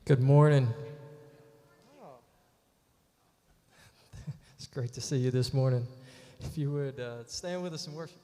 Good morning. It's great to see you this morning. If you would stand with us and worship.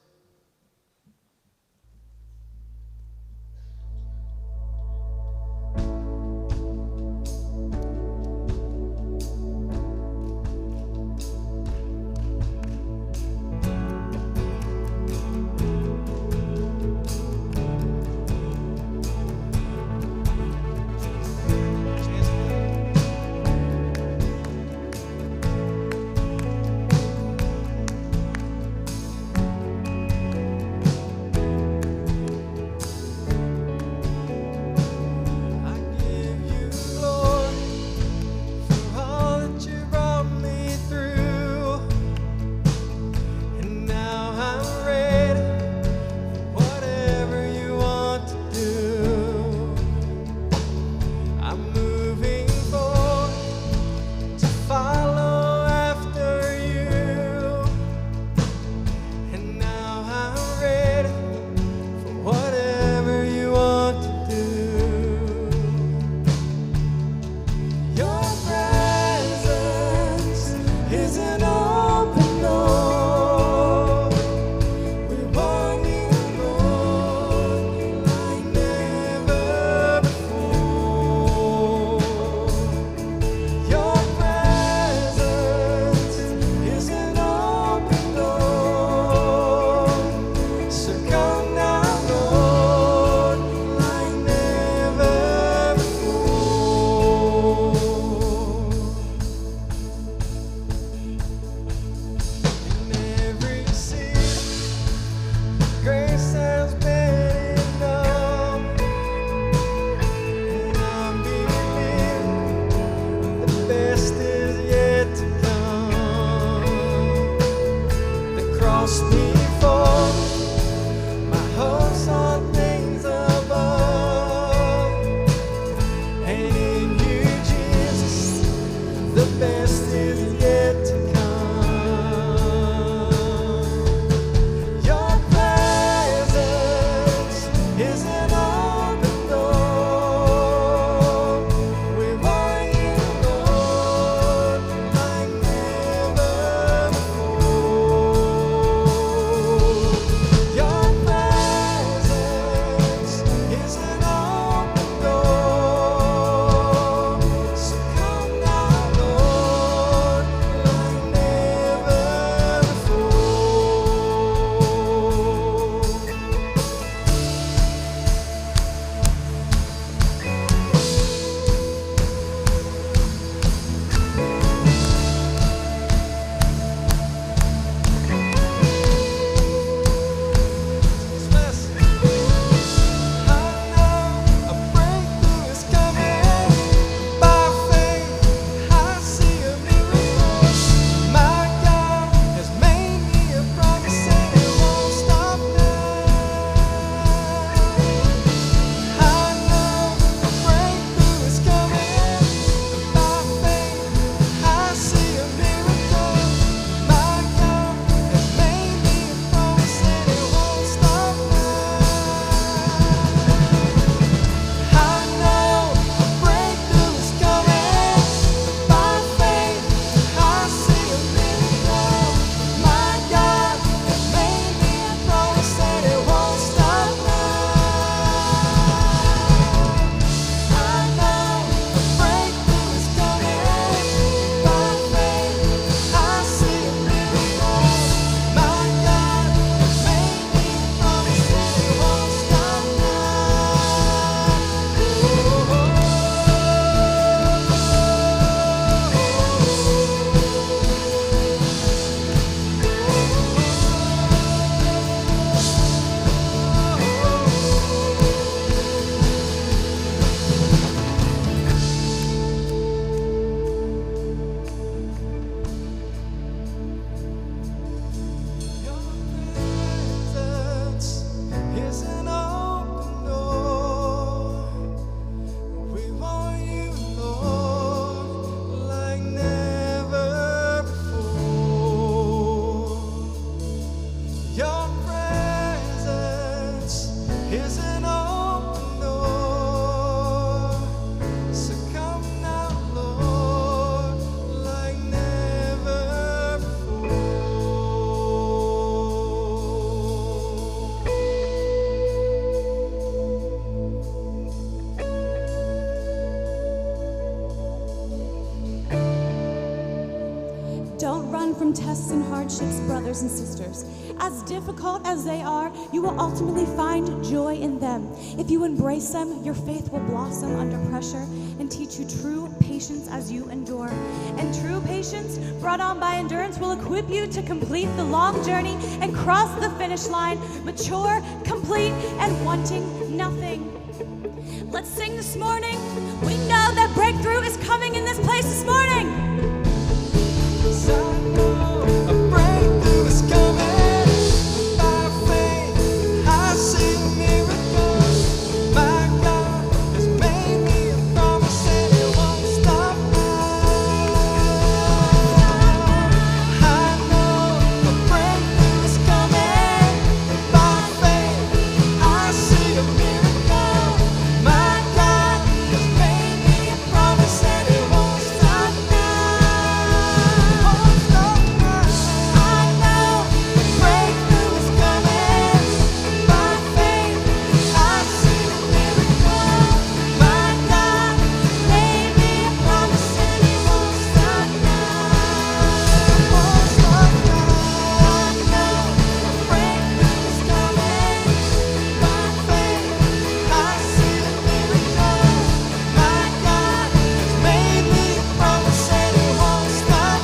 from tests and hardships, brothers and sisters. As difficult as they are, you will ultimately find joy in them. If you embrace them, your faith will blossom under pressure and teach you true patience as you endure. And true patience, brought on by endurance, will equip you to complete the long journey and cross the finish line, mature, complete, and wanting nothing. Let's sing this morning. We know that breakthrough is coming in this place this morning. I know a breakthrough is coming. By faith, I see a miracle. My God has made me a promise and He won't stop now. I know a breakthrough is coming. By faith, I see a miracle. My God has made me a promise and He won't stop now. Won't stop now. I know a breakthrough is coming. By faith, I see a miracle. My God has made me a promise and He won't stop now. Won't stop now. I know a breakthrough is coming. By faith, I see a miracle. My God has made me a promise and He won't stop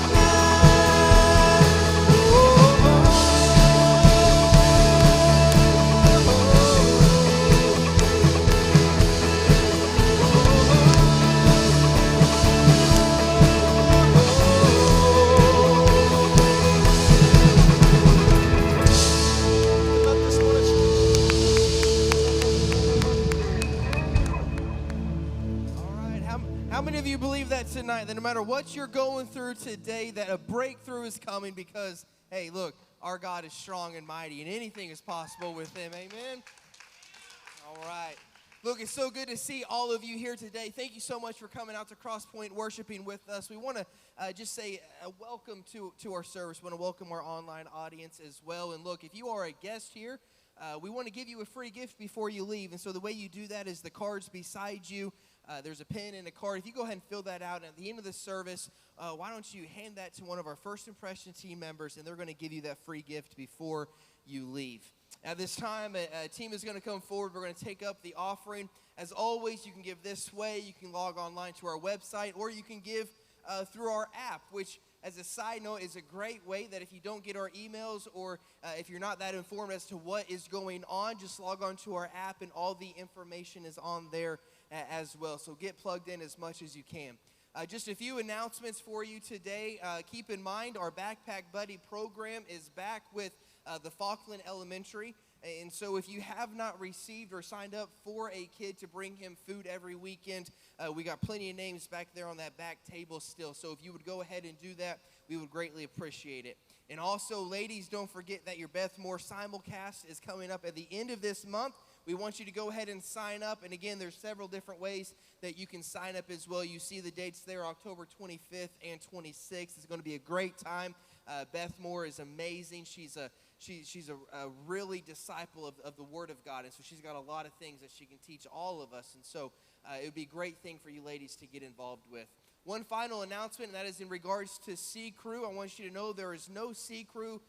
All right, how many of you believe that tonight, that no matter what you're going through today, that a breakthrough is coming because, hey, look, our God is strong and mighty, and anything is possible with Him, amen? All right. Look, it's so good to see all of you here today. Thank you so much for coming out to Cross Point worshiping with us. We want to just say welcome to our service. We want to welcome our online audience as well. And look, if you are a guest here, we want to give you a free gift before you leave. And so the way you do that is the cards beside you. There's a pen and a card. If you go ahead and fill that out, and at the end of the service, why don't you hand that to one of our First Impression team members, and they're going to give you that free gift before you leave. At this time, a team is going to come forward. We're going to take up the offering. As always, you can give this way. You can log online to our website, or you can give through our app, which, as a side note, is a great way that if you don't get our emails or if you're not that informed as to what is going on, just log on to our app, and all the information is on there as well. So get plugged in as much as you can. Just a few announcements for you today. Keep in mind our Backpack Buddy program is back with the Falkland Elementary. And so if you have not received or signed up for a kid to bring him food every weekend, we got plenty of names back there on that back table still. So if you would go ahead and do that, we would greatly appreciate it. And also, ladies, don't forget that your Beth Moore simulcast is coming up at the end of this month. We want you to go ahead and sign up. And again, there's several different ways that you can sign up as well. You see the dates there, October 25th and 26th. It's going to be a great time. Beth Moore is amazing. She's a really disciple of the Word of God. And so she's got a lot of things that she can teach all of us. And so it would be a great thing for you ladies to get involved with. One final announcement, and that is in regards to Sea Crew. I want you to know there is no Sea Crew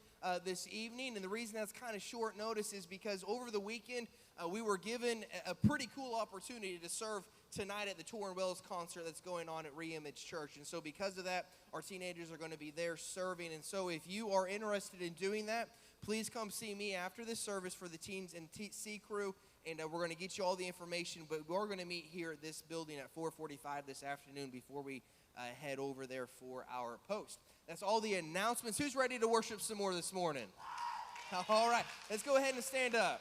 this evening. And the reason that's kind of short notice is because over the weekend, we were given a pretty cool opportunity to serve tonight at the Torrin Wells concert that's going on at Reimage Church. And so because of that, our teenagers are going to be there serving. And so if you are interested in doing that, please come see me after this service for the teens and Sea Crew. And we're going to get you all the information. But we're going to meet here at this building at 4:45 this afternoon before we head over there for our post. That's all the announcements. Who's ready to worship some more this morning? All right. Let's go ahead and stand up.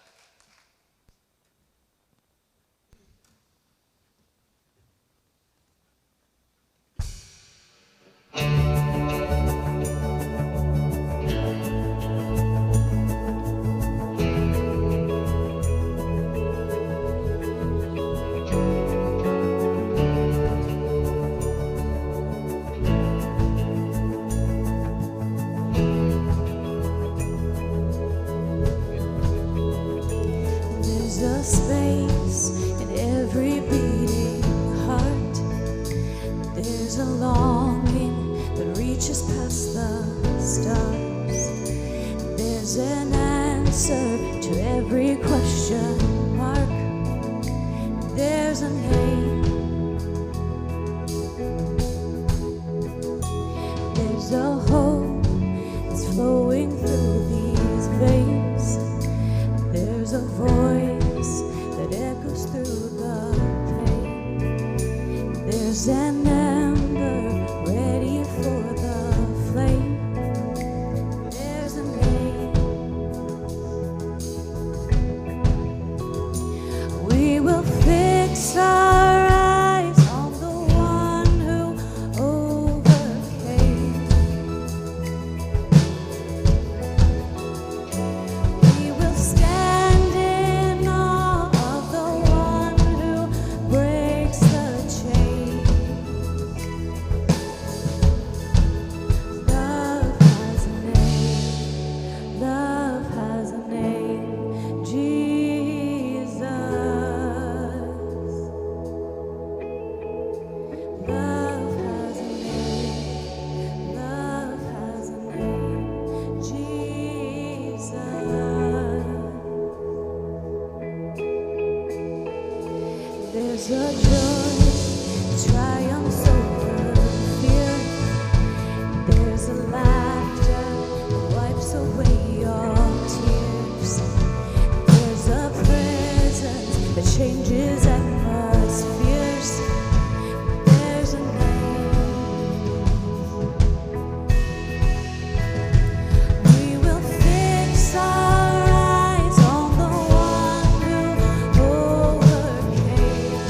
There's an answer to every question mark. There's a name. There's a hope that's flowing through these veins. There's a voice that echoes through the pain. There's an ember ready for the flame. There's a name. We will fix our eyes on the one who overcame. We will stand in awe of the one who breaks the chains. Love has a name. Love has a name. Jesus. Love has a name. Love has a name. Jesus. There's a joy that triumphs over fear. There's a laughter that wipes away your tears. There's a presence that changes atmospheres. There's a name. We will fix our eyes on the one who overcame.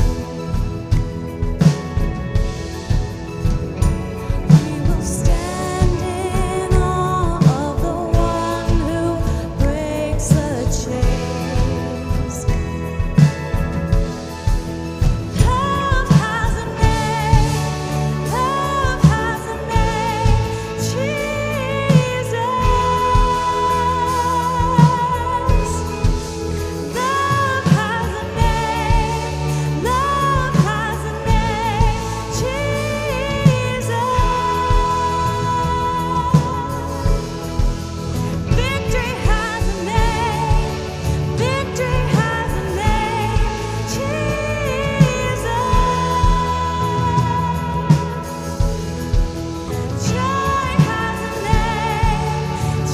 We will stand in awe of the one who breaks the chains. Love has a name. Love has a name. Jesus. Love has a name. Love has a name. Jesus. Victory has a name. Victory has a name. Jesus. Joy has a name.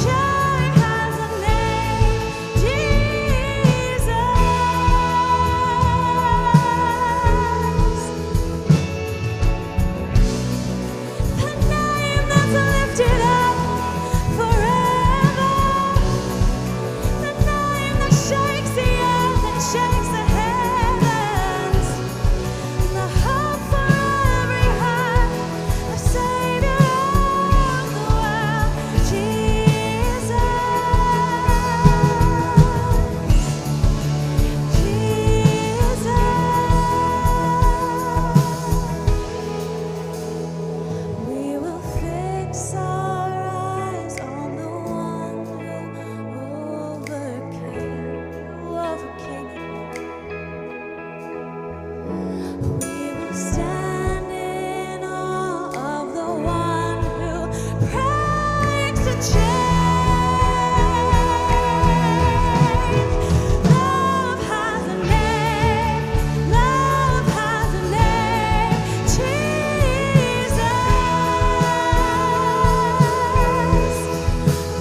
Joy has a name. Jesus. The name that's lifted up forever. The name that shakes the earth and shakes the heavens. The hope for every heart, the Savior of the world, Jesus. We will fix our eyes on the one who overcame We will stand in awe of the one who breaks the chain. Love has a name. Love has a name. Jesus.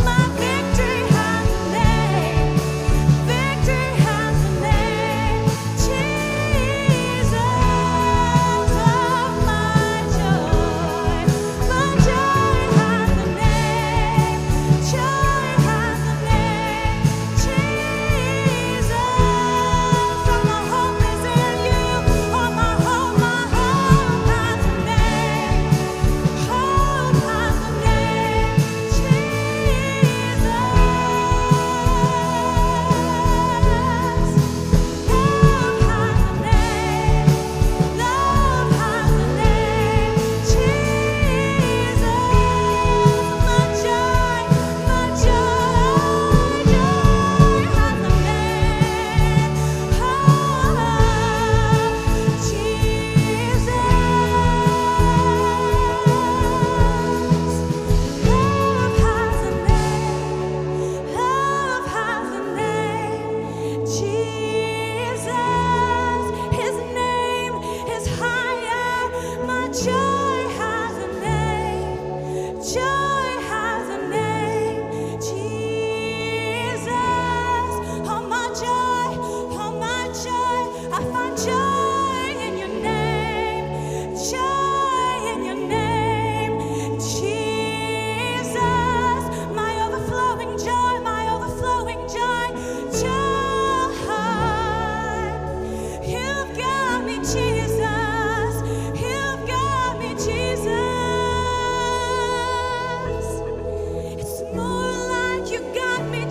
My victory has a name. Victory has a name. Jesus. My joy has a name.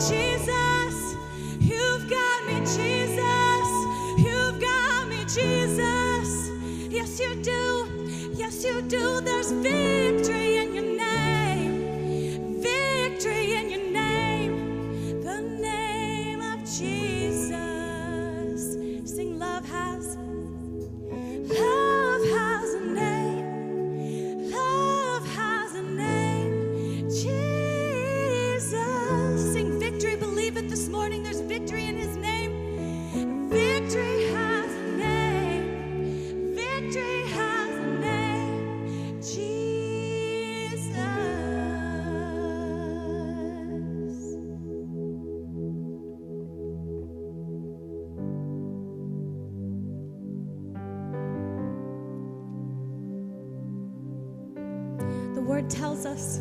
Jesus. You've got me, Jesus. You've got me, Jesus. Yes, you do. Yes, you do. There's victory in your name. Victory in your name. The name of Jesus. Sing, love has a name. Love has a name. Jesus. Sing victory. Believe it this morning. There's victory in his name. Victory has a name. Victory has a name. Jesus. The word tells us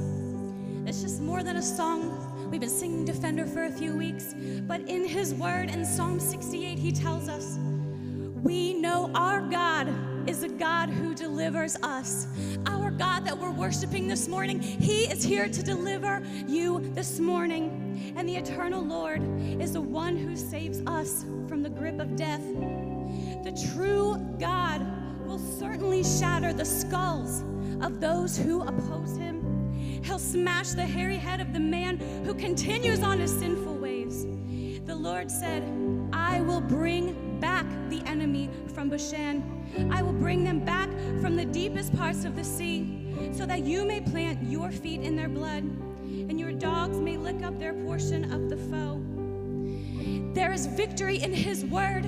it's just more than a song. We've been singing Defender for a few weeks, but in his word in Psalm 68, he tells us, we know our God is a God who delivers us. Our God that we're worshiping this morning, he is here to deliver you this morning. And the eternal Lord is the one who saves us from the grip of death. The true God will certainly shatter the skulls of those who oppose him. He'll smash the hairy head of the man who continues on his sinful ways. The Lord said, I will bring back the enemy from Bashan. I will bring them back from the deepest parts of the sea, so that you may plant your feet in their blood, and your dogs may lick up their portion of the foe. There is victory in his word.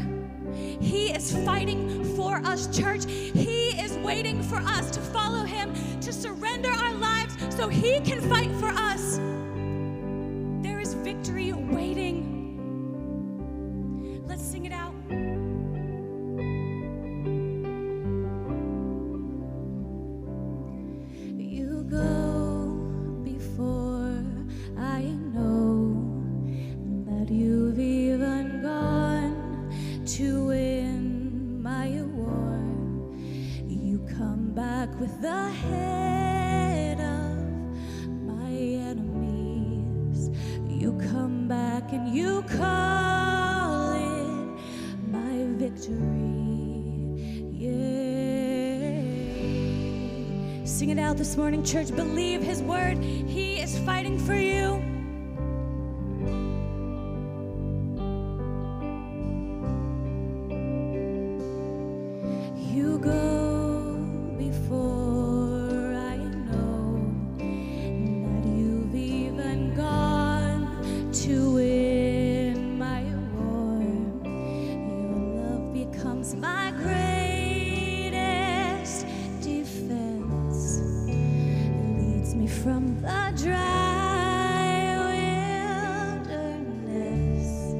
He is fighting for us, church. He is waiting for us to follow him, to surrender our lives so he can fight for us. There is victory waiting. Let's sing it out. You go before, I know that you've even gone to win my war. You come back with the head of my enemies. You come back and you call it my victory. Yeah. Sing it out this morning, church. Believe his word. He is fighting for you. You go before, I know that you've even gone to win my war. Your love becomes my greatest defense. It leads me from the dry wilderness,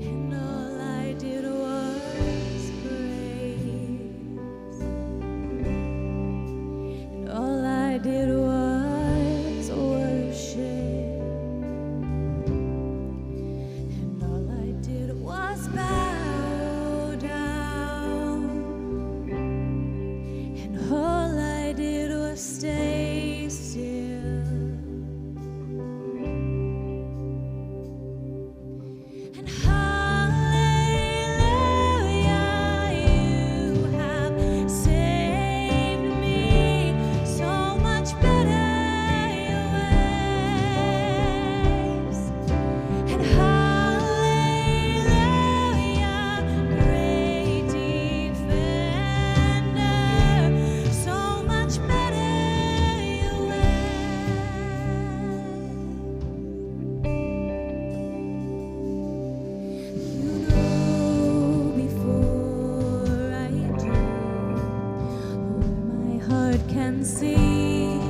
and all I did was praise. And all I did was worship. And all I did was bow down. And all I did was stay still. And hallelujah, you have saved me so much better your ways. And hallelujah, great defender, so much better your You know before I do, where my heart can seek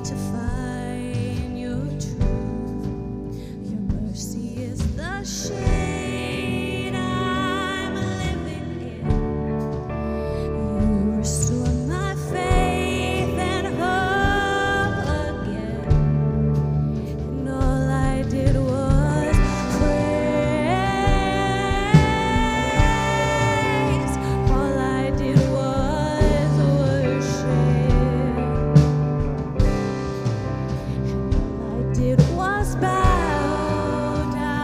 to find your truth. Your mercy is the shade I'm living in. You restore my faith and hope again. And all I did was praise. All I did was worship. And all I did was bow down.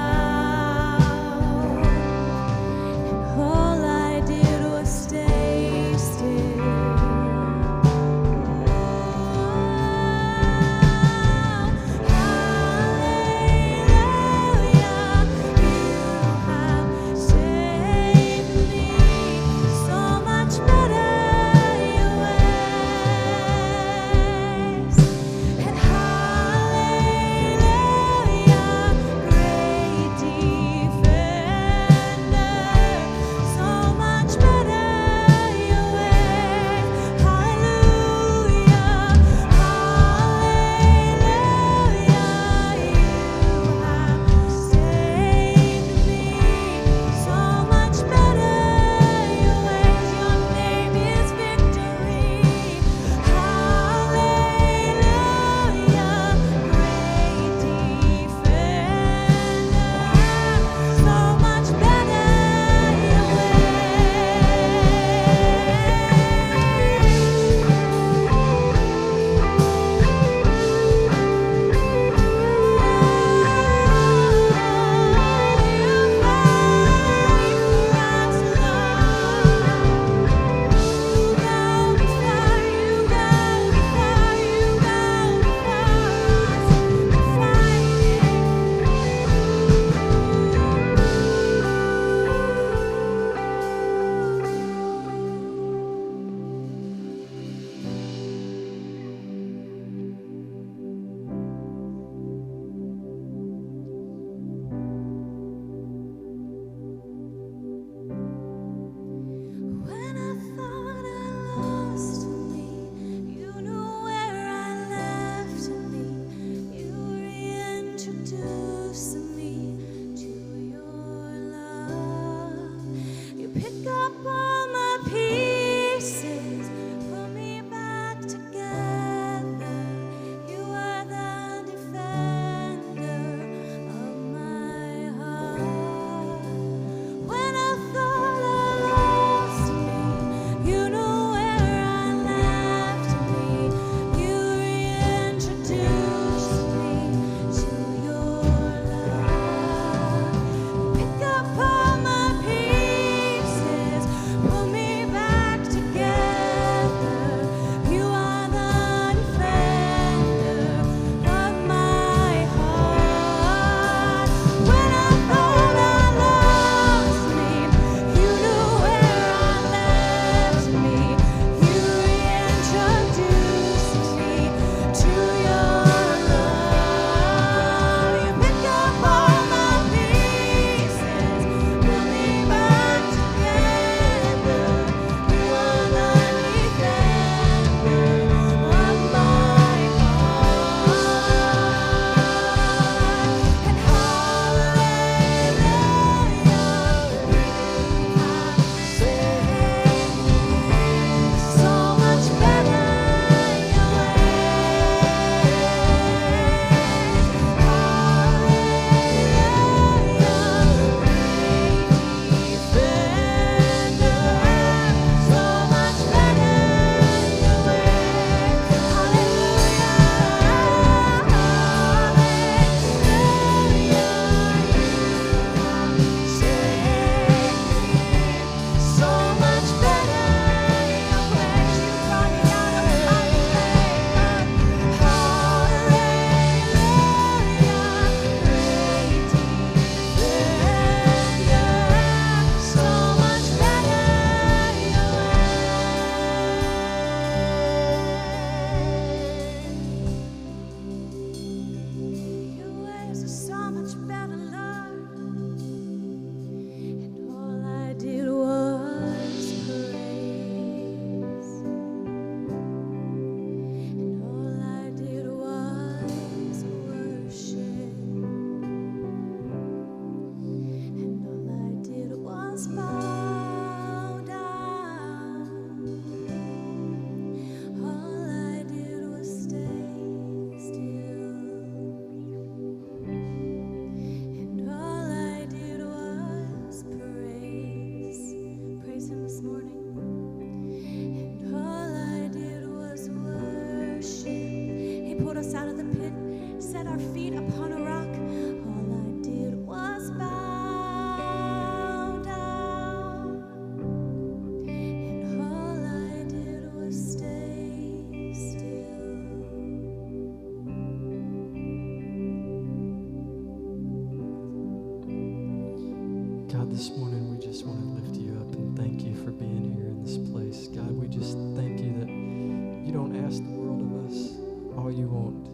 God, this morning we just want to lift you up and thank you for being here in this place. God, we just thank you that you don't ask the world of us. All you want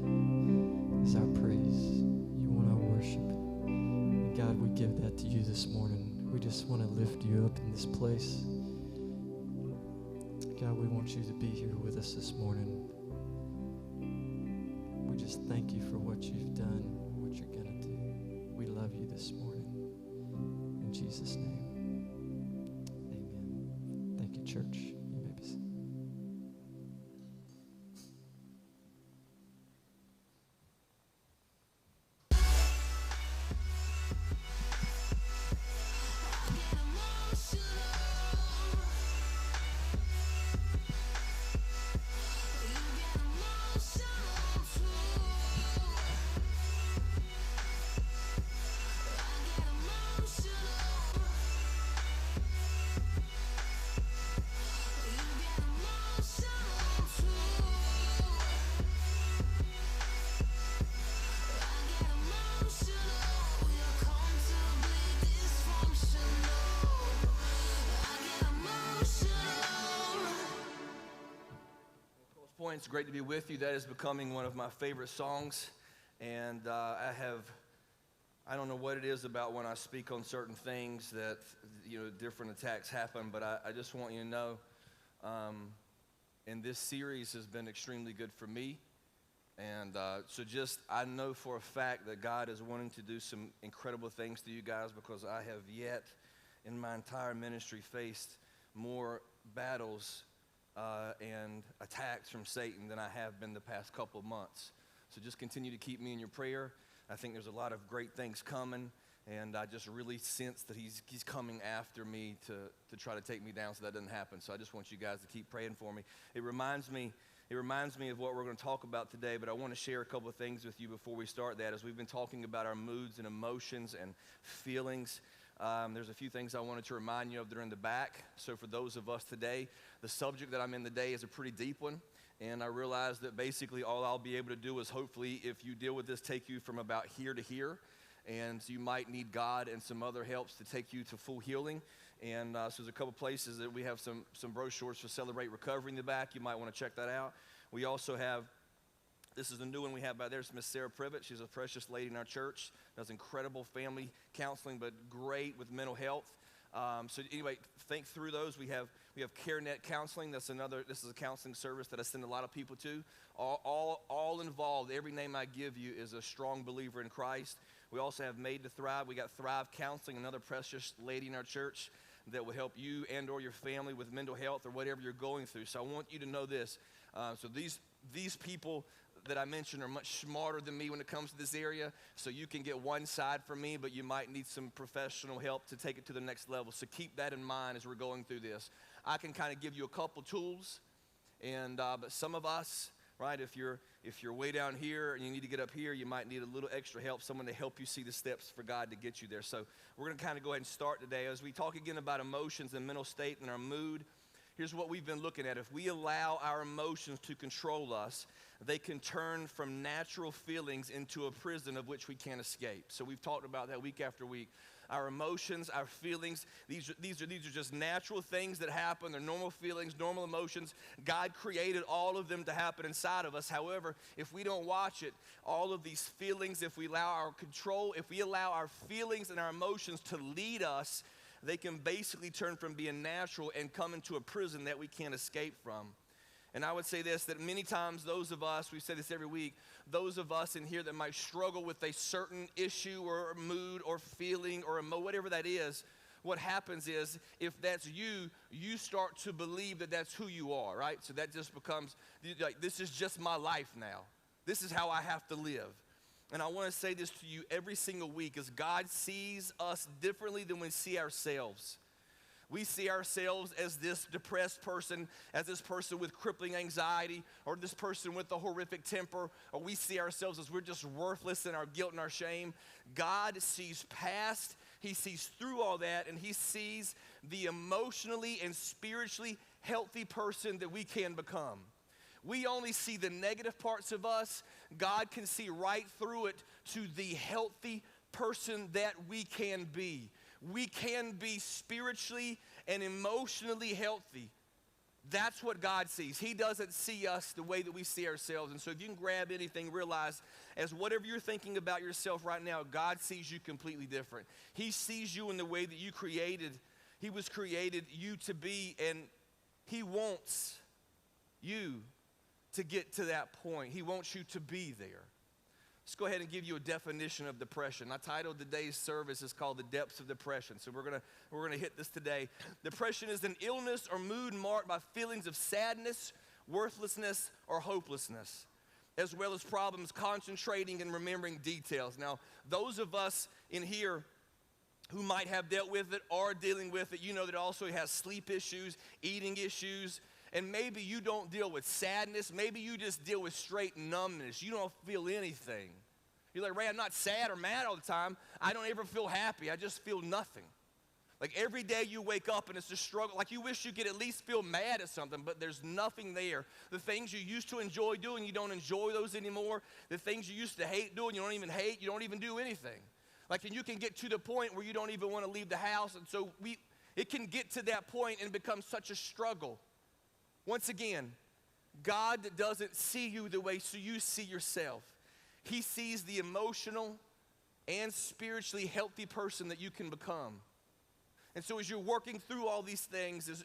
is our praise. You want our worship. And God, we give that to you this morning. We just want to lift you up in this place. God, we want you to be here with us this morning. We just thank you for what you've done, what you're going to do. We love you this morning. In Jesus' name, amen. Thank you, church. You may be seated. It's great to be with you. That is becoming one of my favorite songs, and I don't know what it is about when I speak on certain things that, different attacks happen, but I just want you to know, and this series has been extremely good for me, and I know for a fact that God is wanting to do some incredible things to you guys, because I have yet in my entire ministry faced more battles and attacks from Satan than I have been the past couple of months. So just continue to keep me in your prayer. I think there's a lot of great things coming, and I just really sense that he's coming after me to try to take me down, so that doesn't happen. So I just want you guys to keep praying for me. It reminds me of what we're going to talk about today, but I want to share a couple of things with you before we start that. As we've been talking about our moods and emotions and feelings, there's a few things I wanted to remind you of that are in the back. So for those of us today, the subject that I'm in today is a pretty deep one, and I realize that basically all I'll be able to do is, hopefully, if you deal with this, take you from about here to here, and you might need God and some other helps to take you to full healing. And so there's a couple places that we have some brochures for Celebrate Recovery in the back. You might want to check that out. We also have, this is the new one we have back there. It's Miss Sarah Privet. She's a precious lady in our church. Does incredible family counseling, but great with mental health. So anyway, think through those. We have CareNet Counseling. This is a counseling service that I send a lot of people to. All involved. Every name I give you is a strong believer in Christ. We also have Made to Thrive. We got Thrive Counseling, another precious lady in our church that will help you and or your family with mental health or whatever you're going through. So I want you to know this. So these people that I mentioned are much smarter than me when it comes to this area, so you can get one side from me, but you might need some professional help to take it to the next level. So keep that in mind as we're going through this. I can kind of give you a couple tools, and but some of us, right, if you're way down here and you need to get up here, you might need a little extra help, someone to help you see the steps for God to get you there. So we're going to kind of go ahead and start today as we talk again about emotions and mental state and our mood. Here's what we've been looking at. If we allow our emotions to control us, they can turn from natural feelings into a prison of which we can't escape. So we've talked about that week after week. Our emotions, our feelings, these are just natural things that happen. They're normal feelings, normal emotions. God created all of them to happen inside of us. However, if we don't watch it, all of these feelings, if we allow our feelings and our emotions to lead us, they can basically turn from being natural and come into a prison that we can't escape from. And I would say this, that many times those of us, we say this every week, those of us in here that might struggle with a certain issue or mood or feeling or whatever that is, what happens is, if that's you, you start to believe that that's who you are, right? So that just becomes, like, this is just my life now. This is how I have to live. And I want to say this to you every single week, is God sees us differently than we see ourselves. We see ourselves as this depressed person, as this person with crippling anxiety, or this person with a horrific temper, or we see ourselves as we're just worthless in our guilt and our shame. God sees past, he sees through all that, and he sees the emotionally and spiritually healthy person that we can become. We only see the negative parts of us. God can see right through it to the healthy person that we can be. we can be spiritually and emotionally healthy. That's what God sees. He doesn't see us the way that we see ourselves. And so if you can grab anything, realize as whatever you're thinking about yourself right now, God sees you completely different. He sees you in the way that He was created you to be, and He wants you to get to that point. He wants you to be there. Let's go ahead and give you a definition of depression. I titled today's service is called The Depths of Depression. So we're gonna hit this today. Depression is an illness or mood marked by feelings of sadness, worthlessness, or hopelessness, as well as problems concentrating and remembering details. Now, those of us in here who might have dealt with it or dealing with it, you know that it also has sleep issues, eating issues, and maybe you don't deal with sadness. Maybe you just deal with straight numbness. You don't feel anything. You're like, Ray, I'm not sad or mad all the time. I don't ever feel happy. I just feel nothing. Like every day you wake up and it's a struggle. Like you wish you could at least feel mad at something, but there's nothing there. The things you used to enjoy doing, you don't enjoy those anymore. The things you used to hate doing, you don't even hate. You don't even do anything. Like, and you can get to the point where you don't even want to leave the house. And so it can get to that point and become such a struggle. Once again, God doesn't see you the way so you see yourself. He sees the emotional and spiritually healthy person that you can become. And so as you're working through all these things,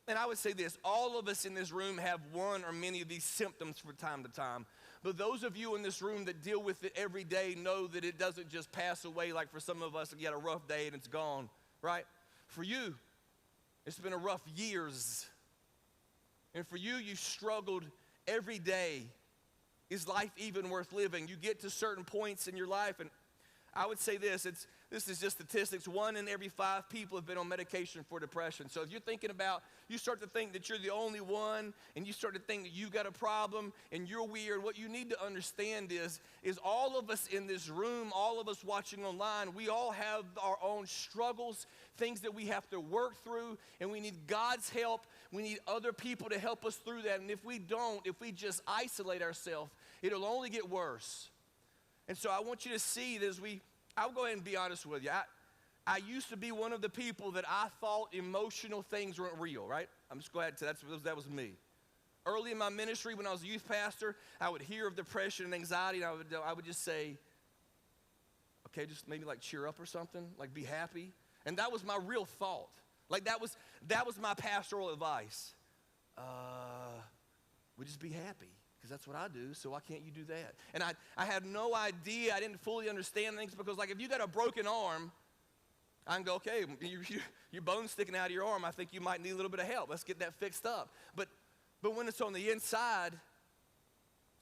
and I would say this, all of us in this room have one or many of these symptoms from time to time. But those of you in this room that deal with it every day know that it doesn't just pass away like for some of us, you had a rough day and it's gone, right? For you, it's been a rough years. And for you, you struggled every day. Is life even worth living? You get to certain points in your life, and I would say this is just statistics. 1 in every 5 people have been on medication for depression. So if you're thinking about, you start to think that you're the only one, and you start to think that you got a problem, and you're weird, what you need to understand is all of us in this room, all of us watching online, we all have our own struggles, things that we have to work through, and we need God's help. We need other people to help us through that. And if we just isolate ourselves, it'll only get worse. And so I want you to see that I'll go ahead and be honest with you. I used to be one of the people that I thought emotional things weren't real, right? I'm just going to say that was me. Early in my ministry, when I was a youth pastor, I would hear of depression and anxiety, and I would just say, okay, just maybe like cheer up or something, like be happy. And that was my real thought. Like that was my pastoral advice. We just be happy, because that's what I do, so why can't you do that? And I had no idea, I didn't fully understand things, because like if you got a broken arm, I can go, okay, your bone's sticking out of your arm, I think you might need a little bit of help. Let's get that fixed up. But when it's on the inside,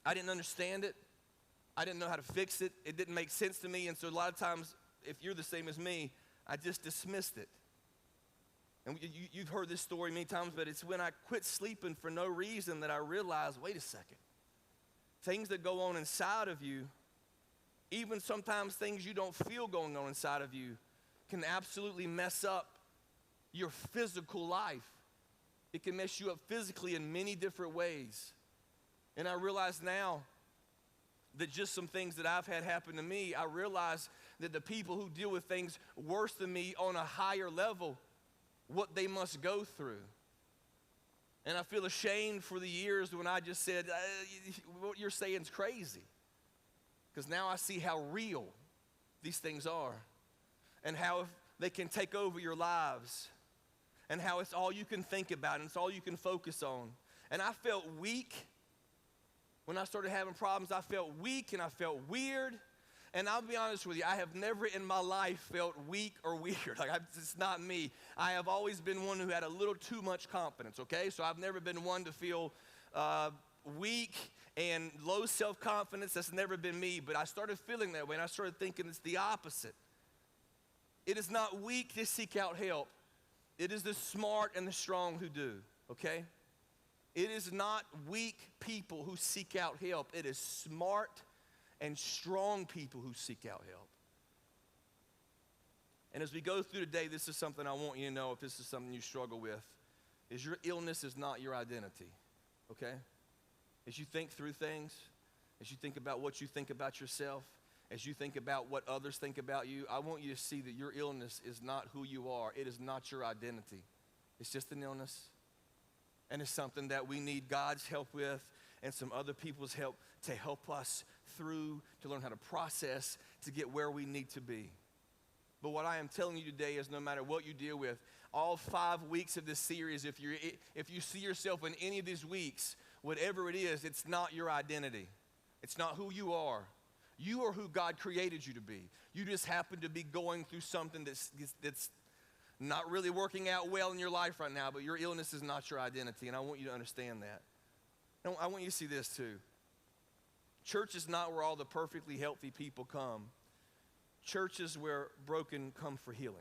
I didn't understand it. I didn't know how to fix it. It didn't make sense to me, and so a lot of times, if you're the same as me, I just dismissed it. And you've heard this story many times, but it's when I quit sleeping for no reason that I realized, wait a second. Things that go on inside of you, even sometimes things you don't feel going on inside of you, can absolutely mess up your physical life. It can mess you up physically in many different ways. And I realize now that just some things that I've had happen to me, I realize that the people who deal with things worse than me on a higher level, what they must go through. And I feel ashamed for the years when I just said, what you're saying is crazy. Because now I see how real these things are, and how they can take over your lives, and how it's all you can think about, and it's all you can focus on. And I felt weak. When I started having problems, I felt weak and I felt weird. And I'll be honest with you, I have never in my life felt weak or weird. It's not me. I have always been one who had a little too much confidence, okay? So I've never been one to feel weak and low self-confidence. That's never been me. But I started feeling that way, and I started thinking it's the opposite. It is not weak to seek out help. It is the smart and the strong who do, okay? It is not weak people who seek out help. It is smart and strong people who seek out help. And as we go through today, this is something I want you to know, if this is something you struggle with, is your illness is not your identity, okay? As you think through things, as you think about what you think about yourself, as you think about what others think about you, I want you to see that your illness is not who you are. It is not your identity. It's just an illness. And it's something that we need God's help with and some other people's help to help us through, to learn how to process, to get where we need to be. But what I am telling you today is no matter what you deal with, all 5 weeks of this series, if you see yourself in any of these weeks, whatever it is, it's not your identity. It's not who you are. You are who God created you to be. You just happen to be going through something that's not really working out well in your life right now, but your illness is not your identity, and I want you to understand that. And I want you to see this too. Church is not where all the perfectly healthy people come. Church is where broken come for healing.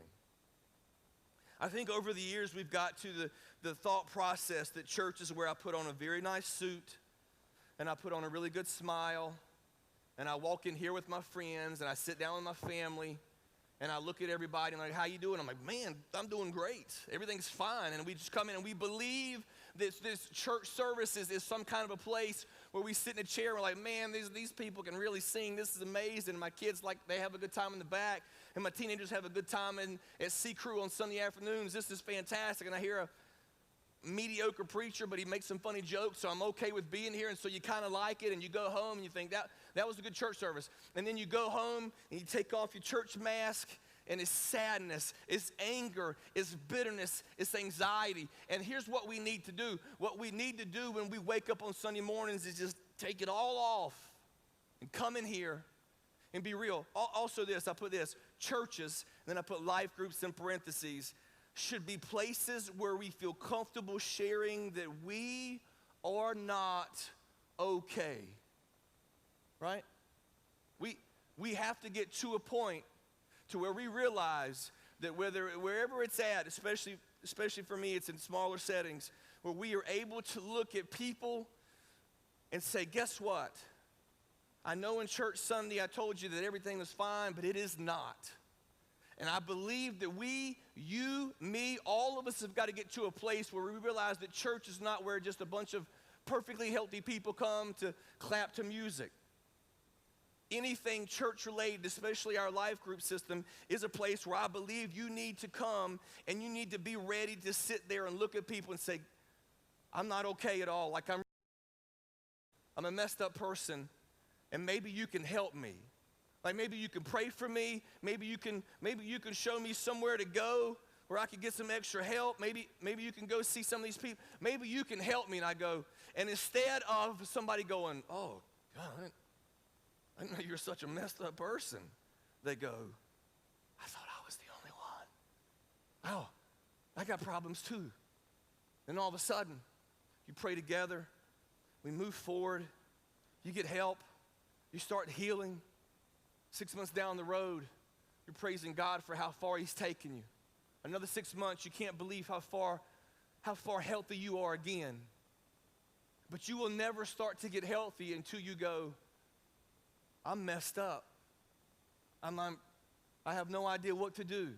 I think over the years we've got to the thought process that church is where I put on a very nice suit and I put on a really good smile and I walk in here with my friends and I sit down with my family and I look at everybody and I'm like, how you doing? I'm like, man, I'm doing great. Everything's fine. And we just come in and we believe this church service is some kind of a place where we sit in a chair and we're like, man, these people can really sing. This is amazing. My kids, like, they have a good time in the back. And my teenagers have a good time at Sea Crew on Sunday afternoons. This is fantastic. And I hear a mediocre preacher, but he makes some funny jokes, so I'm okay with being here. And so you kind of like it, and you go home and you think, that was a good church service. And then you go home and you take off your church mask, and it's sadness, it's anger, it's bitterness, it's anxiety. And here's what we need to do. What we need to do when we wake up on Sunday mornings is just take it all off and come in here and be real. Also this, I put this, churches, and then I put life groups in parentheses, should be places where we feel comfortable sharing that we are not okay, right? We have to get to a point to where we realize that wherever it's at, especially for me, it's in smaller settings, where we are able to look at people and say, guess what? I know in church Sunday I told you that everything was fine, but it is not. And I believe that we, you, me, all of us have got to get to a place where we realize that church is not where just a bunch of perfectly healthy people come to clap to music. Anything church-related, especially our life group system, is a place where I believe you need to come and you need to be ready to sit there and look at people and say, I'm not okay at all. Like I'm a messed up person, and maybe you can help me. Like maybe you can pray for me. Maybe you can show me somewhere to go where I could get some extra help. Maybe you can go see some of these people. Maybe you can help me. And I go, and instead of somebody going, oh, God, I didn't know you were such a messed up person, they go, I thought I was the only one. Oh, I got problems too. And all of a sudden, you pray together, we move forward, you get help, you start healing. 6 months down the road, you're praising God for how far He's taken you. Another 6 months, you can't believe how far healthy you are again. But you will never start to get healthy until you go, I'm messed up. I have no idea what to do.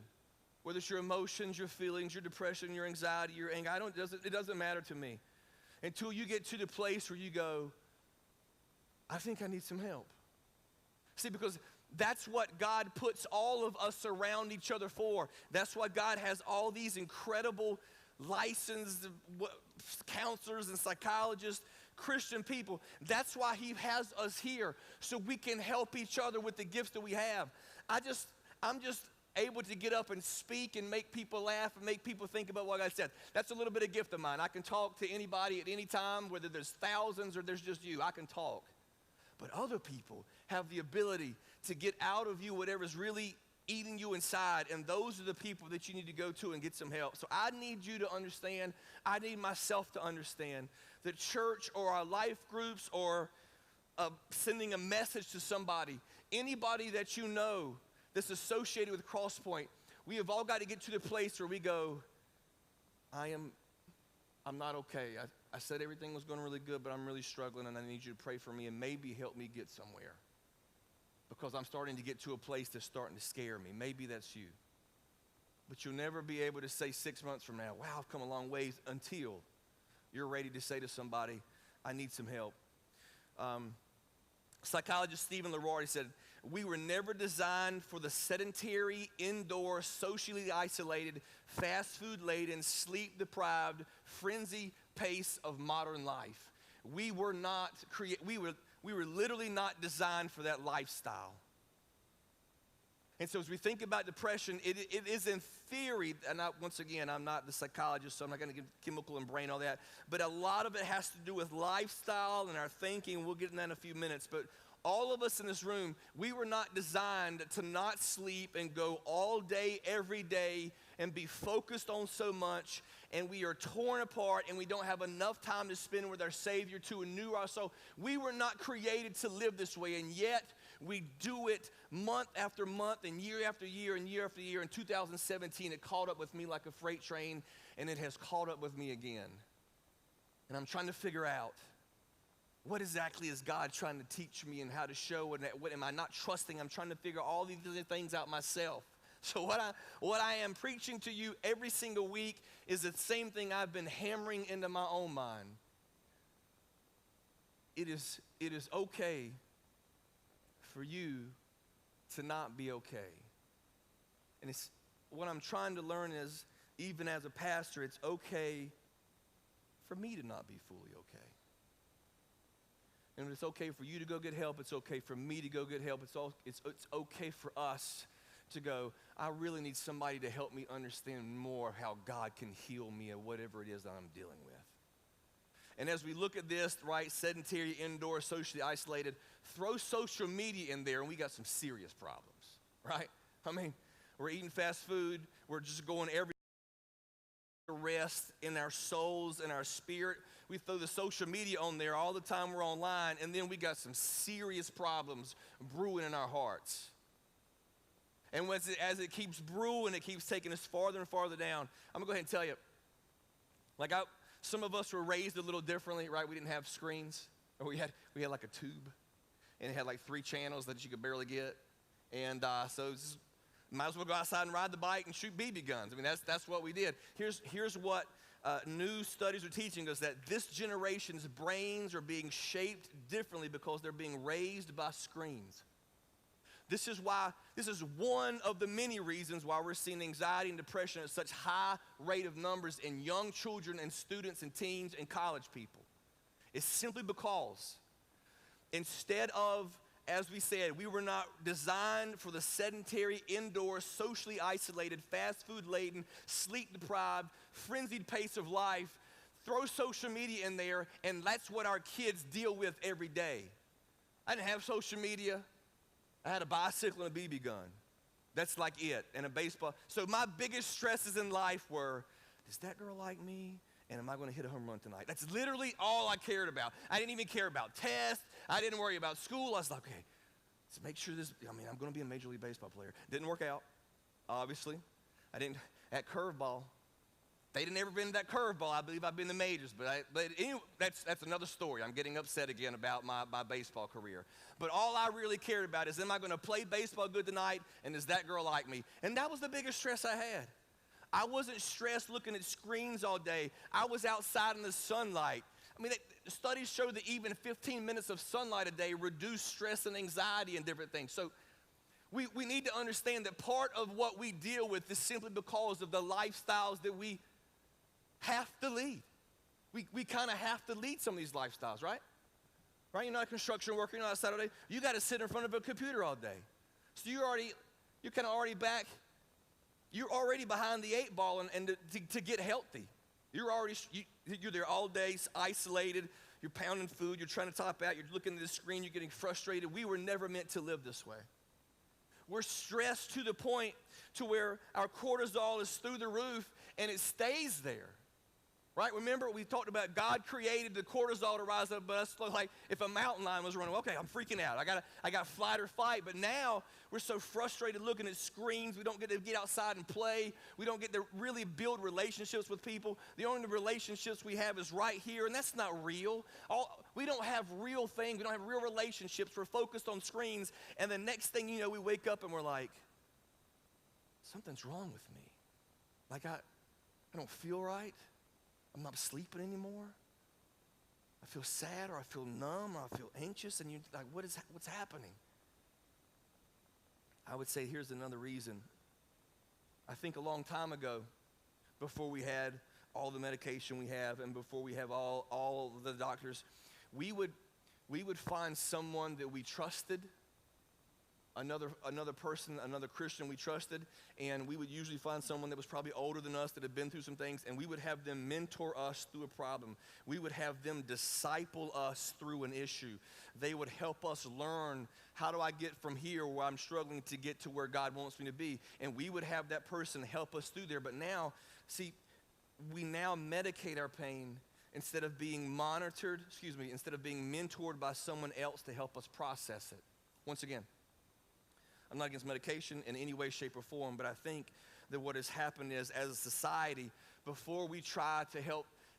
Whether it's your emotions, your feelings, your depression, your anxiety, your anger, it doesn't matter to me. Until you get to the place where you go, I think I need some help. See, because that's what God puts all of us around each other for. That's why God has all these incredible licensed counselors and psychologists, Christian people. That's why He has us here, so we can help each other with the gifts that we have. I'm just able to get up and speak and make people laugh and make people think about what I said. That's a little bit of gift of mine. I can talk to anybody at any time, whether there's thousands or there's just you. I can talk. But other people have the ability to get out of you whatever's really eating you inside, and those are the people that you need to go to and get some help. So I need you to understand, I need myself to understand that church or our life groups or sending a message to somebody, anybody that you know that's associated with Crosspoint, we have all got to get to the place where we go, I'm not okay. I said everything was going really good, but I'm really struggling, and I need you to pray for me and maybe help me get somewhere. Because I'm starting to get to a place that's starting to scare me. Maybe that's you. But you'll never be able to say 6 months from now, wow, I've come a long ways, until you're ready to say to somebody, I need some help. Psychologist Stephen Leroy said, we were never designed for the sedentary, indoor, socially isolated, fast food laden, sleep deprived, frenzy pace of modern life. We were literally not designed for that lifestyle. And so as we think about depression, it is in theory, and once again, I'm not the psychologist, so I'm not going to give chemical and brain all that, but a lot of it has to do with lifestyle and our thinking. We'll get into that in a few minutes. But all of us in this room, we were not designed to not sleep and go all day, every day, and be focused on so much, and we are torn apart, and we don't have enough time to spend with our Savior to renew our soul. We were not created to live this way, and yet we do it month after month and year after year and year after year. In 2017, it caught up with me like a freight train, and it has caught up with me again. And I'm trying to figure out, what exactly is God trying to teach me and how to show, and what am I not trusting? I'm trying to figure all these other things out myself. So what I am preaching to you every single week is the same thing I've been hammering into my own mind. It is okay for you to not be okay. And it's what I'm trying to learn is, even as a pastor, it's okay for me to not be fully okay. And it's okay for you to go get help. It's okay for me to go get help. It's okay for us to go, I really need somebody to help me understand more of how God can heal me of whatever it is that I'm dealing with. And as we look at this, right, sedentary, indoor, socially isolated, throw social media in there and we got some serious problems, right? I mean, we're eating fast food. We're just going every rest in our souls and our spirit. We throw the social media on there all the time we're online, and then we got some serious problems brewing in our hearts. And as it keeps brewing, it keeps taking us farther and farther down. I'm going to go ahead and tell you, some of us were raised a little differently, right? We didn't have screens, or we had like a tube, and it had like 3 channels that you could barely get. And so might as well go outside and ride the bike and shoot BB guns. I mean, that's what we did. Here's what new studies are teaching us, that this generation's brains are being shaped differently because they're being raised by screens. This is one of the many reasons why we're seeing anxiety and depression at such high rate of numbers in young children and students and teens and college people. It's simply because instead of, as we said, we were not designed for the sedentary, indoor, socially isolated, fast food laden, sleep deprived, frenzied pace of life. Throw social media in there, and that's what our kids deal with every day. I didn't have social media. I had a bicycle and a BB gun. That's like it, and a baseball. So my biggest stresses in life were, does that girl like me? And am I going to hit a home run tonight? That's literally all I cared about. I didn't even care about tests. I didn't worry about school. I was like, okay, let's make sure I'm going to be a Major League Baseball player. Didn't work out, obviously. At curveball. They didn't ever been to that curveball. I believe I've been to majors, but anyway, that's another story. I'm getting upset again about my baseball career. But all I really cared about is, am I going to play baseball good tonight, and does that girl like me? And that was the biggest stress I had. I wasn't stressed looking at screens all day. I was outside in the sunlight. I mean, studies show that even 15 minutes of sunlight a day reduce stress and anxiety and different things. So we need to understand that part of what we deal with is simply because of the lifestyles that we have to lead. We kind of have to lead some of these lifestyles, right? Right? You're not a construction worker, you're not a Saturday. You got to sit in front of a computer all day. So you're kind of already back. You're already behind the 8 ball, and to get healthy. You're there all day, isolated. You're pounding food. You're trying to top out. You're looking at the screen. You're getting frustrated. We were never meant to live this way. We're stressed to the point to where our cortisol is through the roof, and it stays there. Right? Remember, we talked about God created the cortisol to rise up, but us like if a mountain lion was running, okay, I'm freaking out. I got flight or fight. But now we're so frustrated looking at screens. We don't get to get outside and play. We don't get to really build relationships with people. The only relationships we have is right here, and that's not real. We don't have real things. We don't have real relationships. We're focused on screens, and the next thing you know, we wake up and we're like, something's wrong with me. Like I don't feel right. I'm not sleeping anymore. I feel sad, or I feel numb, or I feel anxious, and you're like, what's happening? I would say here's another reason. I think a long time ago, before we had all the medication we have and before we have all the doctors, we would find someone that we trusted, another person, another Christian we trusted, and we would usually find someone that was probably older than us that had been through some things, and we would have them mentor us through a problem. We would have them disciple us through an issue. They would help us learn, how do I get from here where I'm struggling to get to where God wants me to be? And we would have that person help us through there. But now, see, we now medicate our pain instead of being instead of being mentored by someone else to help us process it. Once again, I'm not against medication in any way, shape, or form, but I think that what has happened is, as a society, before we try to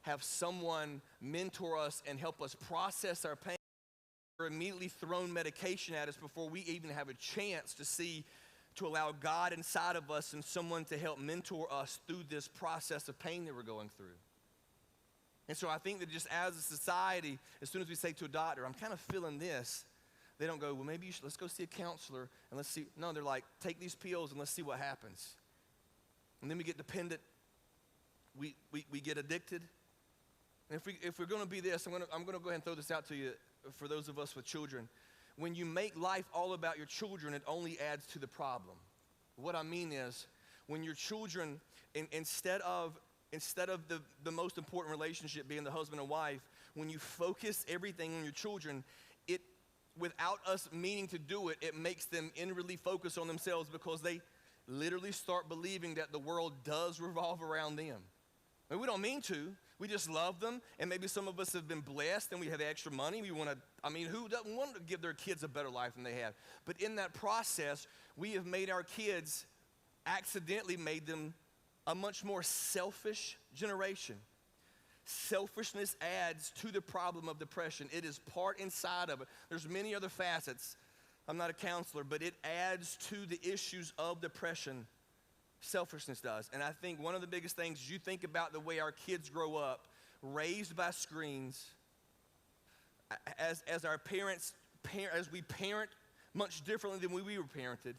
have someone mentor us and help us process our pain, we're immediately thrown medication at us before we even have a chance to allow God inside of us and someone to help mentor us through this process of pain that we're going through. And so I think that just as a society, as soon as we say to a doctor, I'm kind of feeling this, they don't go, well, maybe let's go see a counselor and let's see. No, they're like, take these pills and let's see what happens. And then we get dependent. We get addicted. And if we're going to be this, I'm going to go ahead and throw this out to you for those of us with children. When you make life all about your children, it only adds to the problem. What I mean is, when your children, instead of the most important relationship being the husband and wife, when you focus everything on your children, without us meaning to do it, it makes them inwardly focus on themselves because they literally start believing that the world does revolve around them. And we don't mean to. We just love them, and maybe some of us have been blessed and we have extra money. Who doesn't want to give their kids a better life than they have? But in that process, we have accidentally made them a much more selfish generation. Selfishness adds to the problem of depression. It is part inside of it. There's many other facets. I'm not a counselor, but it adds to the issues of depression. Selfishness does. And I think one of the biggest things is you think about the way our kids grow up, raised by screens, as our parents, as we parent much differently than we were parented,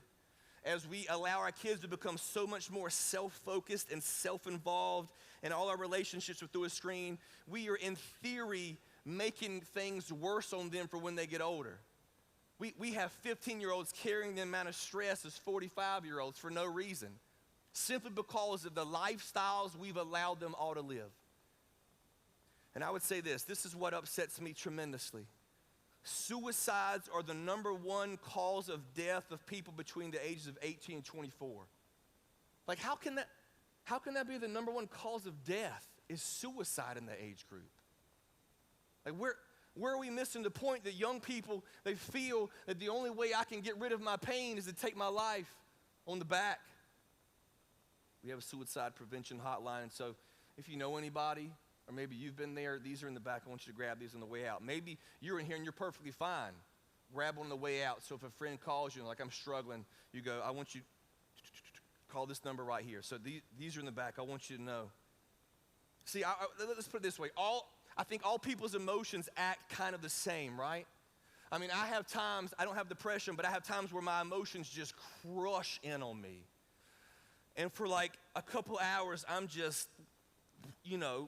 as we allow our kids to become so much more self-focused and self-involved in all our relationships through a screen, we are in theory making things worse on them for when they get older. We have 15-year-olds carrying the amount of stress as 45-year-olds for no reason, simply because of the lifestyles we've allowed them all to live. And I would say this is what upsets me tremendously. Suicides are the #1 cause of death of people between the ages of 18 and 24. Like, how can that be the #1 cause of death, is suicide in the age group? Like, where are we missing the point that young people, they feel that the only way I can get rid of my pain is to take my life on the back? We have a suicide prevention hotline, and so if you know anybody, or maybe you've been there, these are in the back. I want you to grab these on the way out. Maybe you're in here and you're perfectly fine. Grab on the way out. So if a friend calls you and like, I'm struggling, you go, I want you to call this number right here. So these are in the back. I want you to know. See, let's put it this way. I think all people's emotions act kind of the same, right? I mean, I have times, I don't have depression, but I have times where my emotions just crush in on me. And for like a couple hours, I'm just,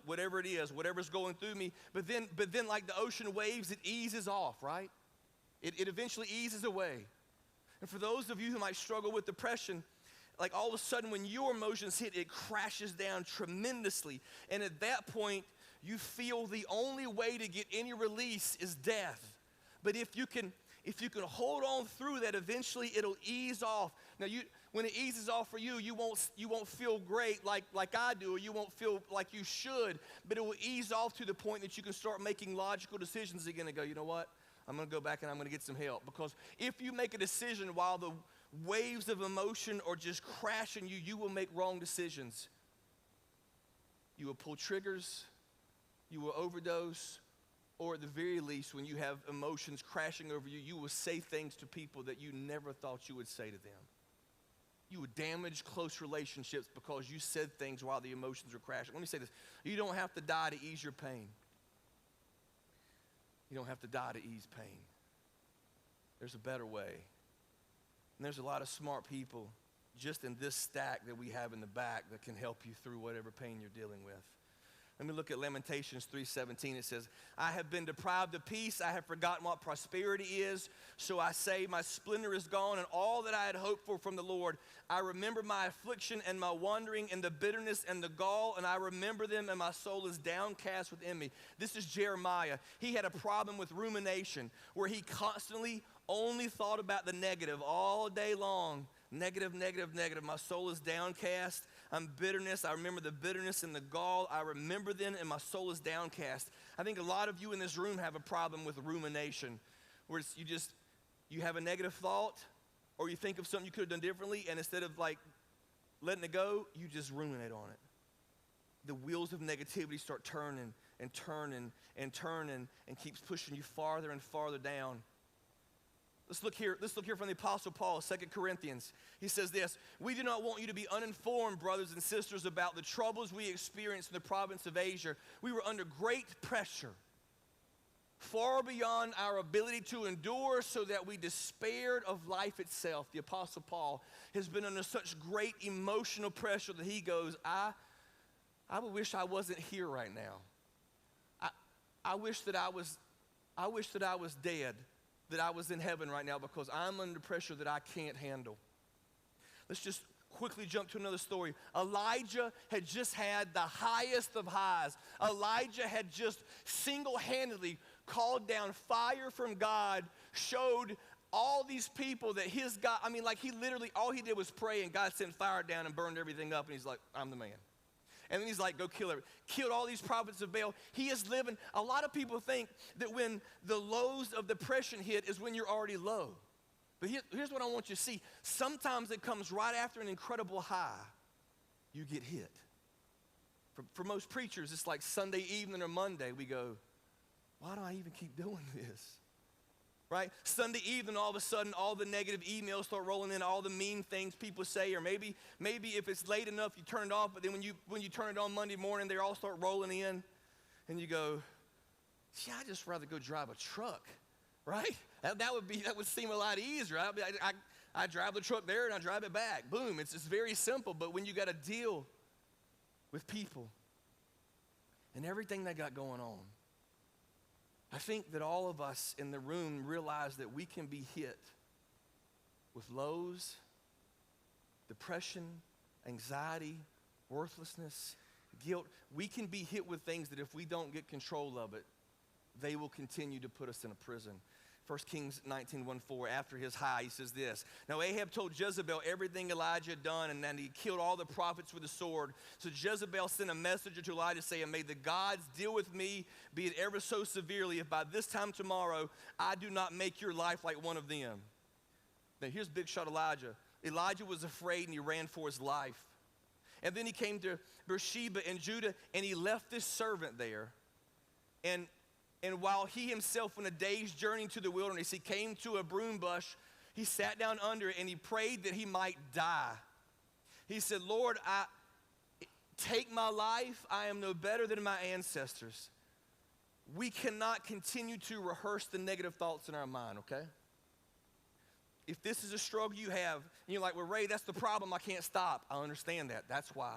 whatever it is, whatever's going through me. But then like the ocean waves, it eases off, right? It eventually eases away. And for those of you who might struggle with depression, like all of a sudden when your emotions hit, it crashes down tremendously. And at that point, you feel the only way to get any release is death. But if you can hold on through that, eventually it'll ease off. Now, when it eases off for you, you won't feel great like I do, or you won't feel like you should, but it will ease off to the point that you can start making logical decisions again and go, you know what? I'm going to go back and I'm going to get some help. Because if you make a decision while the waves of emotion are just crashing you, you will make wrong decisions. You will pull triggers, you will overdose, or at the very least, when you have emotions crashing over you, you will say things to people that you never thought you would say to them. You would damage close relationships because you said things while the emotions were crashing. Let me say this. You don't have to die to ease your pain. You don't have to die to ease pain. There's a better way. And there's a lot of smart people just in this stack that we have in the back that can help you through whatever pain you're dealing with. Let me look at Lamentations 3:17. It says, I have been deprived of peace. I have forgotten what prosperity is. So I say, my splendor is gone, and all that I had hoped for from the Lord. I remember my affliction and my wandering and the bitterness and the gall, and I remember them, and my soul is downcast within me. This is Jeremiah. He had a problem with rumination, where he constantly only thought about the negative all day long. Negative, negative, negative. My soul is downcast. I'm bitterness. I remember the bitterness and the gall. I remember them, and my soul is downcast. I think a lot of you in this room have a problem with rumination, where it's you have a negative thought, or you think of something you could have done differently, and instead of like letting it go, you just ruminate on it. The wheels of negativity start turning and turning and turning and keeps pushing you farther and farther down. Let's look here from the Apostle Paul, 2 Corinthians. He says this, we do not want you to be uninformed, brothers and sisters, about the troubles we experienced in the province of Asia. We were under great pressure, far beyond our ability to endure, so that we despaired of life itself. The Apostle Paul has been under such great emotional pressure that he goes, I wish I wasn't here right now. I wish that I was dead, that I was in heaven right now, because I'm under pressure that I can't handle. Let's just quickly jump to another story. Elijah had just had the highest of highs. Elijah had just single-handedly called down fire from God, showed all these people that his God, he literally, all he did was pray, and God sent fire down and burned everything up, and he's like, I'm the man. And then he's like, go kill everyone. Killed all these prophets of Baal. He is living. A lot of people think that when the lows of depression hit is when you're already low. But here's what I want you to see. Sometimes it comes right after an incredible high. You get hit. For most preachers, it's like Sunday evening or Monday. We go, why do I even keep doing this? Right? Sunday evening, all of a sudden, all the negative emails start rolling in, all the mean things people say, or maybe if it's late enough, you turn it off, but then when you turn it on Monday morning, they all start rolling in, and you go, gee, I'd just rather go drive a truck, right? That would seem a lot easier. I drive the truck there, and I drive it back. Boom, it's very simple, but when you got to deal with people and everything they got going on, I think that all of us in the room realize that we can be hit with lows, depression, anxiety, worthlessness, guilt. We can be hit with things that if we don't get control of it, they will continue to put us in a prison. 1 Kings 19:1-4, after his high, he says this. Now Ahab told Jezebel everything Elijah had done, and then he killed all the prophets with a sword. So Jezebel sent a messenger to Elijah saying, may the gods deal with me, be it ever so severely, if by this time tomorrow I do not make your life like one of them. Now here's big shot Elijah. Elijah was afraid and he ran for his life. And then he came to Beersheba in Judah, and he left this servant there. And while he himself went a day's journey to the wilderness, he came to a broom bush. He sat down under it, and he prayed that he might die. He said, Lord, take my life. I am no better than my ancestors. We cannot continue to rehearse the negative thoughts in our mind, okay? If this is a struggle you have, and you're like, well, Ray, that's the problem. I can't stop. I understand that. That's why.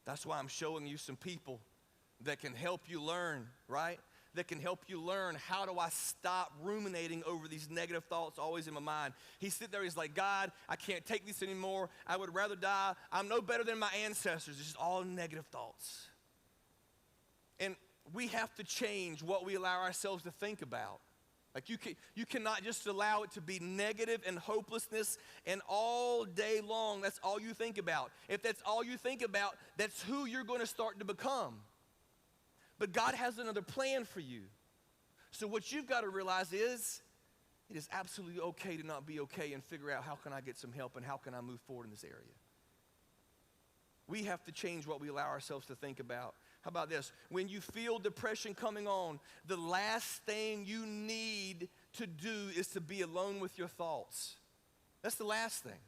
That's why I'm showing you some people that can help you learn, right? That can help you learn, how do I stop ruminating over these negative thoughts always in my mind. He sit there, he's like, God, I can't take this anymore. I would rather die. I'm no better than my ancestors. It's just all negative thoughts. And we have to change what we allow ourselves to think about. Like you cannot just allow it to be negative and hopelessness, and all day long, that's all you think about. If that's all you think about, that's who you're going to start to become. But God has another plan for you. So what you've got to realize is, it is absolutely okay to not be okay, and figure out, how can I get some help and how can I move forward in this area? We have to change what we allow ourselves to think about. How about this? When you feel depression coming on, the last thing you need to do is to be alone with your thoughts. That's the last thing.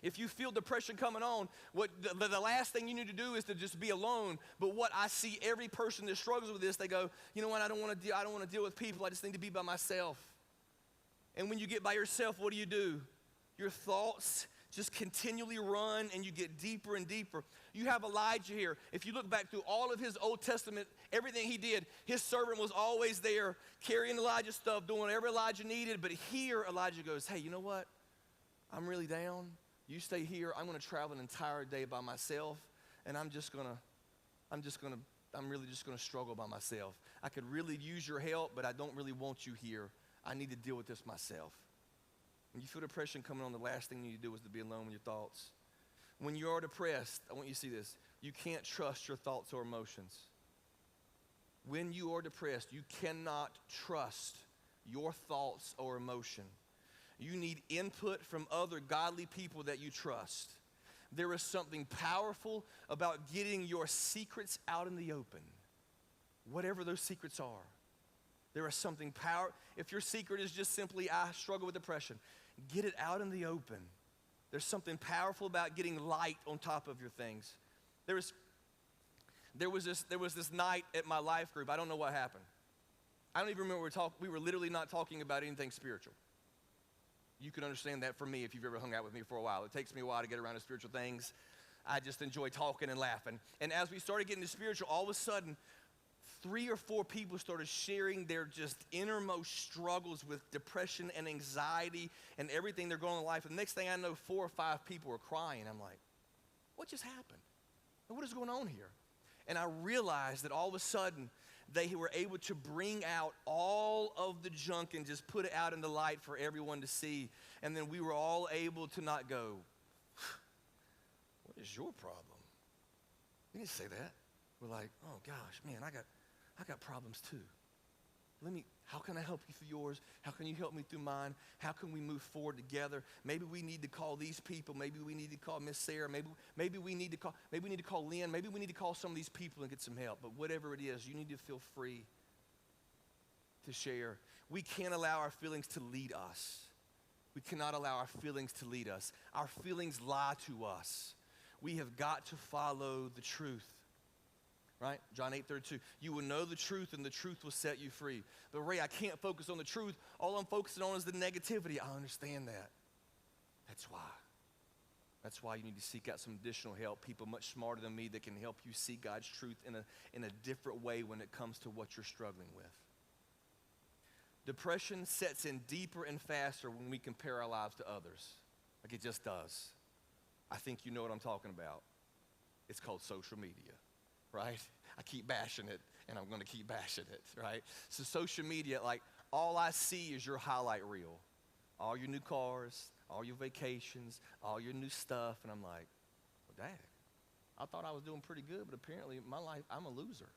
If you feel depression coming on, the last thing you need to do is to just be alone. But what I see every person that struggles with this, they go, you know what, I don't want to deal with people. I just need to be by myself. And when you get by yourself, what do? Your thoughts just continually run and you get deeper and deeper. You have Elijah here. If you look back through all of his Old Testament, everything he did, his servant was always there carrying Elijah's stuff, doing whatever Elijah needed. But here Elijah goes, hey, you know what? I'm really down. You stay here. I'm going to travel an entire day by myself, and I'm really just going to struggle by myself. I could really use your help, but I don't really want you here. I need to deal with this myself. When you feel depression coming on, the last thing you need to do is to be alone with your thoughts. When you are depressed, I want you to see this. You can't trust your thoughts or emotions. When you are depressed, you cannot trust your thoughts or emotion. You need input from other godly people that you trust. There is something powerful about getting your secrets out in the open, whatever those secrets are. There is something powerful. If your secret is just simply, I struggle with depression, get it out in the open. There's something powerful about getting light on top of your things. There was this night at my life group. I don't know what happened. I don't even remember we were literally not talking about anything spiritual. You can understand that from me if you've ever hung out with me for a while. It takes me a while to get around to spiritual things. I just enjoy talking and laughing. And as we started getting to spiritual, all of a sudden, 3 or 4 people started sharing their just innermost struggles with depression and anxiety and everything they're going on in life. And the next thing I know, 4 or 5 people were crying. I'm like, what just happened? What is going on here? And I realized that all of a sudden, they were able to bring out all of the junk and just put it out in the light for everyone to see. And then we were all able to not go, what is your problem? We didn't say that. We're like, oh gosh, man, I got problems too. How can I help you through yours? How can you help me through mine? How can we move forward together? Maybe we need to call these people. Maybe we need to call Miss Sarah. Maybe we need to call Lynn. Maybe we need to call some of these people and get some help. But whatever it is, you need to feel free to share. We can't allow our feelings to lead us. We cannot allow our feelings to lead us. Our feelings lie to us. We have got to follow the truth. Right? John 8:32. You will know the truth and the truth will set you free. But Ray, I can't focus on the truth. All I'm focusing on is the negativity. I understand that. That's why you need to seek out some additional help. People much smarter than me that can help you see God's truth in a different way when it comes to what you're struggling with. Depression sets in deeper and faster when we compare our lives to others. Like it just does. I think you know what I'm talking about. It's called social media. Right? I keep bashing it, and I'm going to keep bashing it, right? So social media, like, all I see is your highlight reel. All your new cars, all your vacations, all your new stuff, and I'm like, well, dang, I thought I was doing pretty good, but apparently in my life, I'm a loser.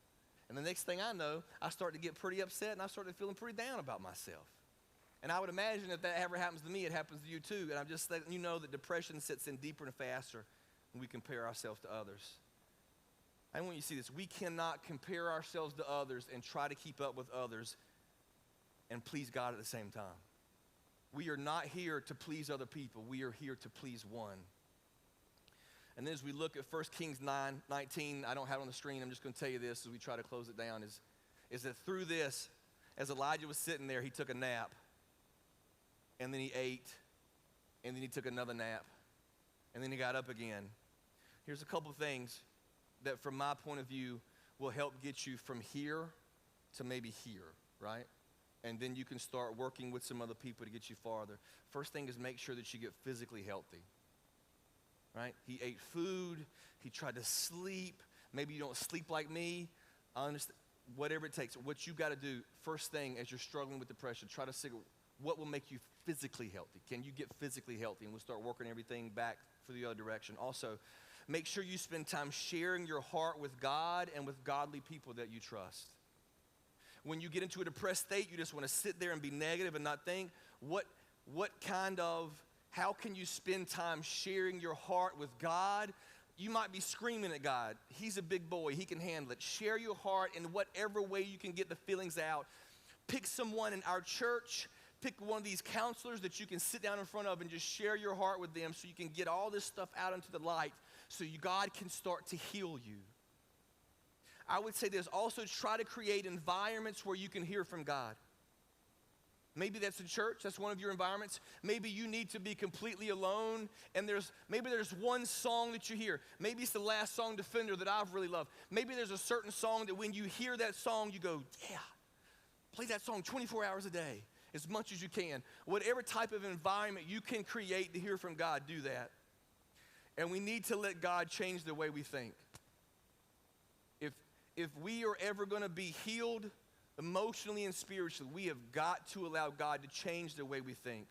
And the next thing I know, I start to get pretty upset, and I started feeling pretty down about myself. And I would imagine if that ever happens to me, it happens to you too. And I'm just letting you know that depression sets in deeper and faster when we compare ourselves to others. I want you to see this. We cannot compare ourselves to others and try to keep up with others and please God at the same time. We are not here to please other people. We are here to please one. And then as we look at 1 Kings 9:19, I don't have it on the screen. I'm just going to tell you this as we try to close it down, is that through this, as Elijah was sitting there, he took a nap, and then he ate, and then he took another nap, and then he got up again. Here's a couple things that from my point of view will help get you from here to maybe here, right? And then you can start working with some other people to get you farther. First thing is make sure that you get physically healthy, right? He ate food, he tried to sleep. Maybe you don't sleep like me. I understand, whatever it takes. What you got to do, first thing as you're struggling with depression, try to figure what will make you physically healthy. Can you get physically healthy? And we'll start working everything back for the other direction. Also, make sure you spend time sharing your heart with God and with godly people that you trust. When you get into a depressed state, you just want to sit there and be negative and not think. How can you spend time sharing your heart with God? You might be screaming at God. He's a big boy. He can handle it. Share your heart in whatever way you can get the feelings out. Pick someone in our church. Pick one of these counselors that you can sit down in front of and just share your heart with them so you can get all this stuff out into the light so God can start to heal you. I would say this, also try to create environments where you can hear from God. Maybe that's a church, that's one of your environments. Maybe you need to be completely alone, and maybe there's one song that you hear. Maybe it's the last song, Defender, that I've really loved. Maybe there's a certain song that when you hear that song, you go, yeah, play that song 24 hours a day, as much as you can. Whatever type of environment you can create to hear from God, do that. And we need to let God change the way we think. If we are ever going to be healed emotionally and spiritually, we have got to allow God to change the way we think.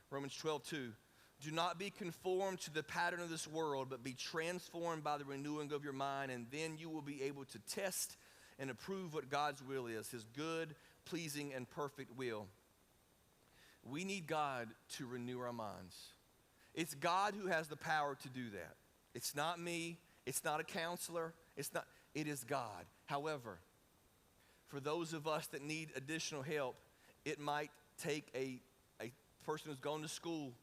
Romans 12:2. Do not be conformed to the pattern of this world, but be transformed by the renewing of your mind, and then you will be able to test and approve what God's will is, his good, pleasing, and perfect will. We need God to renew our minds. It's God who has the power to do that. It's not me. It's not a counselor. It is God. However, for those of us that need additional help, it might take a person who's gone to school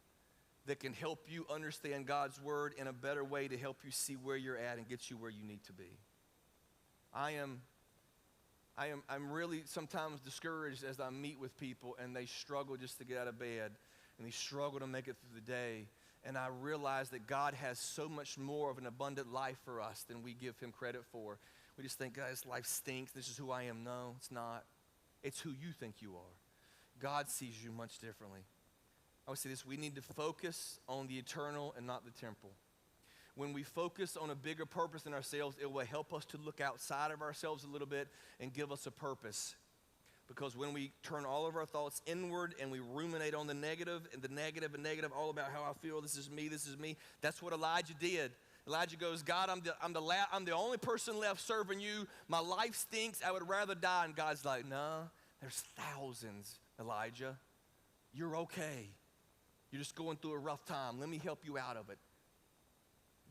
that can help you understand God's word in a better way to help you see where you're at and get you where you need to be. I'm really sometimes discouraged as I meet with people and they struggle just to get out of bed and they struggle to make it through the day. And I realize that God has so much more of an abundant life for us than we give him credit for. We just think, guys, life stinks. This is who I am. No, it's not. It's who you think you are. God sees you much differently. I would say this, we need to focus on the eternal and not the temporal. When we focus on a bigger purpose in ourselves, it will help us to look outside of ourselves a little bit and give us a purpose. Because when we turn all of our thoughts inward and we ruminate on the negative, all about how I feel, this is me, that's what Elijah did. Elijah goes, God, I'm the only person left serving you. My life stinks. I would rather die. And God's like, no, there's thousands, Elijah. You're okay. You're just going through a rough time. Let me help you out of it.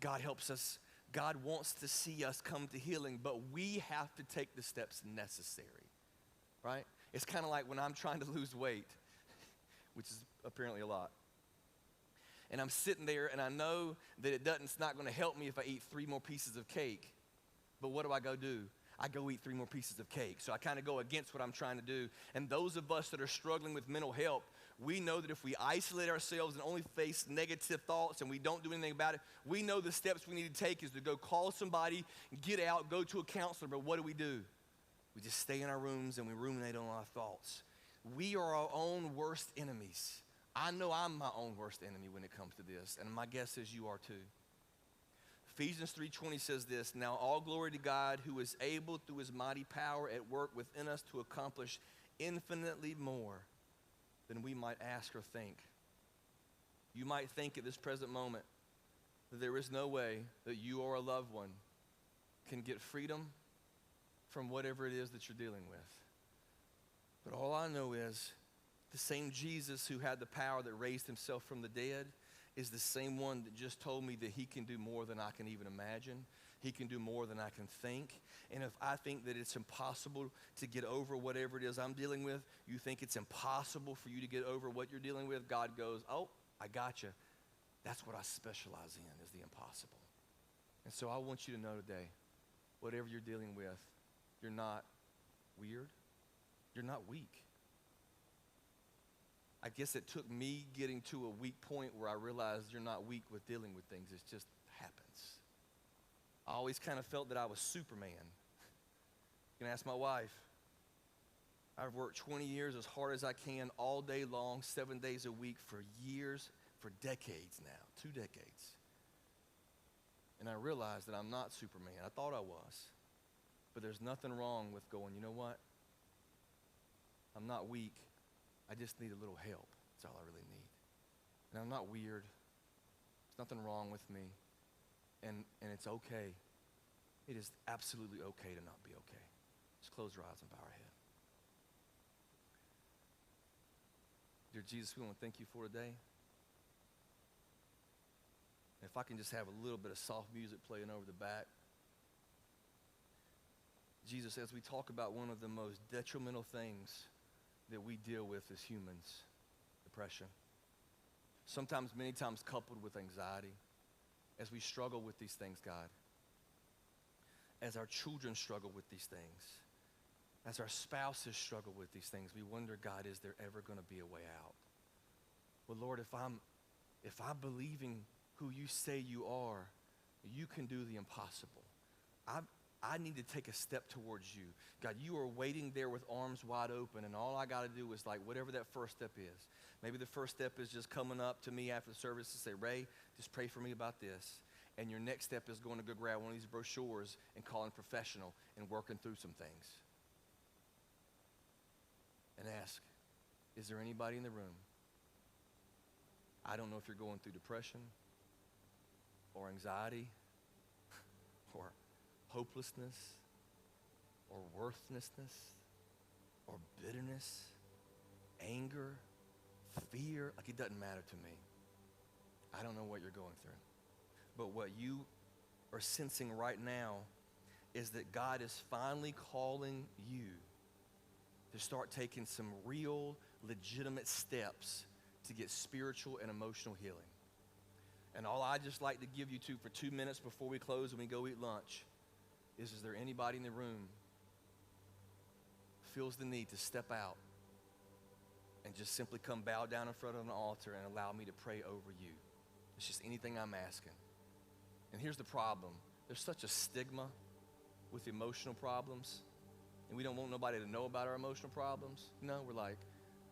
God helps us. God wants to see us come to healing, but we have to take the steps necessary, right? It's kind of like when I'm trying to lose weight, which is apparently a lot. And I'm sitting there and I know that it's not going to help me if I eat 3 more pieces of cake. But what do I go do? I go eat 3 more pieces of cake. So I kind of go against what I'm trying to do. And those of us that are struggling with mental health, we know that if we isolate ourselves and only face negative thoughts and we don't do anything about it, we know the steps we need to take is to go call somebody, get out, go to a counselor. But what do? We just stay in our rooms and we ruminate on our thoughts. We are our own worst enemies. I know I'm my own worst enemy when it comes to this, and my guess is you are too. Ephesians 3:20 says this, now all glory to God who is able through his mighty power at work within us to accomplish infinitely more than we might ask or think. You might think at this present moment that there is no way that you or a loved one can get freedom from whatever it is that you're dealing with. But all I know is the same Jesus who had the power that raised himself from the dead is the same one that just told me that he can do more than I can even imagine. He can do more than I can think. And if I think that it's impossible to get over whatever it is I'm dealing with, you think it's impossible for you to get over what you're dealing with, God goes, oh, I got you. That's what I specialize in, is the impossible. And so I want you to know today, whatever you're dealing with, you're not weird. You're not weak. I guess it took me getting to a weak point where I realized you're not weak with dealing with things. It just happens. I always kind of felt that I was Superman. You can ask my wife. I've worked 20 years as hard as I can all day long, 7 days a week for years, for decades now, 2 decades. And I realized that I'm not Superman. I thought I was. But there's nothing wrong with going, you know what? I'm not weak. I just need a little help. That's all I really need. And I'm not weird. There's nothing wrong with me. And it's okay. It is absolutely okay to not be okay. Just close your eyes and bow our head. Dear Jesus, we want to thank you for today. And if I can just have a little bit of soft music playing over the back. Jesus, as we talk about one of the most detrimental things that we deal with as humans, depression. Sometimes, many times coupled with anxiety. As we struggle with these things, God. As our children struggle with these things. As our spouses struggle with these things, we wonder, God, is there ever going to be a way out? Well, Lord, if I'm believing who you say you are, you can do the impossible. I need to take a step towards you. God, you are waiting there with arms wide open, and all I got to do is like whatever that first step is. Maybe the first step is just coming up to me after the service and say, Ray, just pray for me about this. And your next step is going to go grab one of these brochures and calling professional and working through some things. And ask, is there anybody in the room? I don't know if you're going through depression or anxiety or hopelessness or worthlessness or bitterness, anger, fear. Like, it doesn't matter to me. I don't know what you're going through. But what you are sensing right now is that God is finally calling you to start taking some real, legitimate steps to get spiritual and emotional healing. And all I just like to give you for 2 minutes before we close and we go eat lunch is there anybody in the room feels the need to step out and just simply come bow down in front of an altar and allow me to pray over you? It's just anything I'm asking. And here's the problem. There's such a stigma with emotional problems, and we don't want nobody to know about our emotional problems. No, we're like,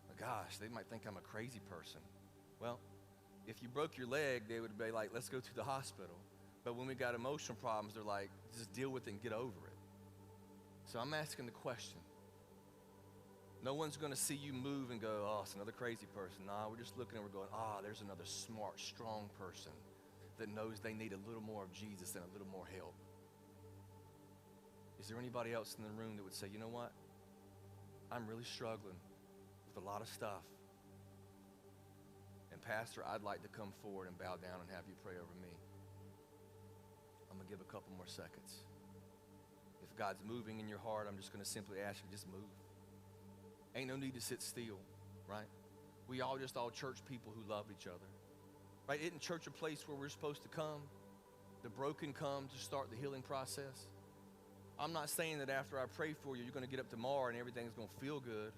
oh gosh, they might think I'm a crazy person. Well, if you broke your leg, they would be like, let's go to the hospital. But when we got emotional problems, they're like, just deal with it and get over it. So I'm asking the question. No one's going to see you move and go, oh, it's another crazy person. Nah, we're just looking and we're going, there's another smart, strong person that knows they need a little more of Jesus and a little more help. Is there anybody else in the room that would say, you know what? I'm really struggling with a lot of stuff. And Pastor, I'd like to come forward and bow down and have you pray over me. I'm going to give a couple more seconds. If God's moving in your heart, I'm just going to simply ask you, just move. Ain't no need to sit still, right? We all church people who love each other, right? Isn't church a place where we're supposed to come? The broken come to start the healing process. I'm not saying that after I pray for you, you're going to get up tomorrow and everything's going to feel good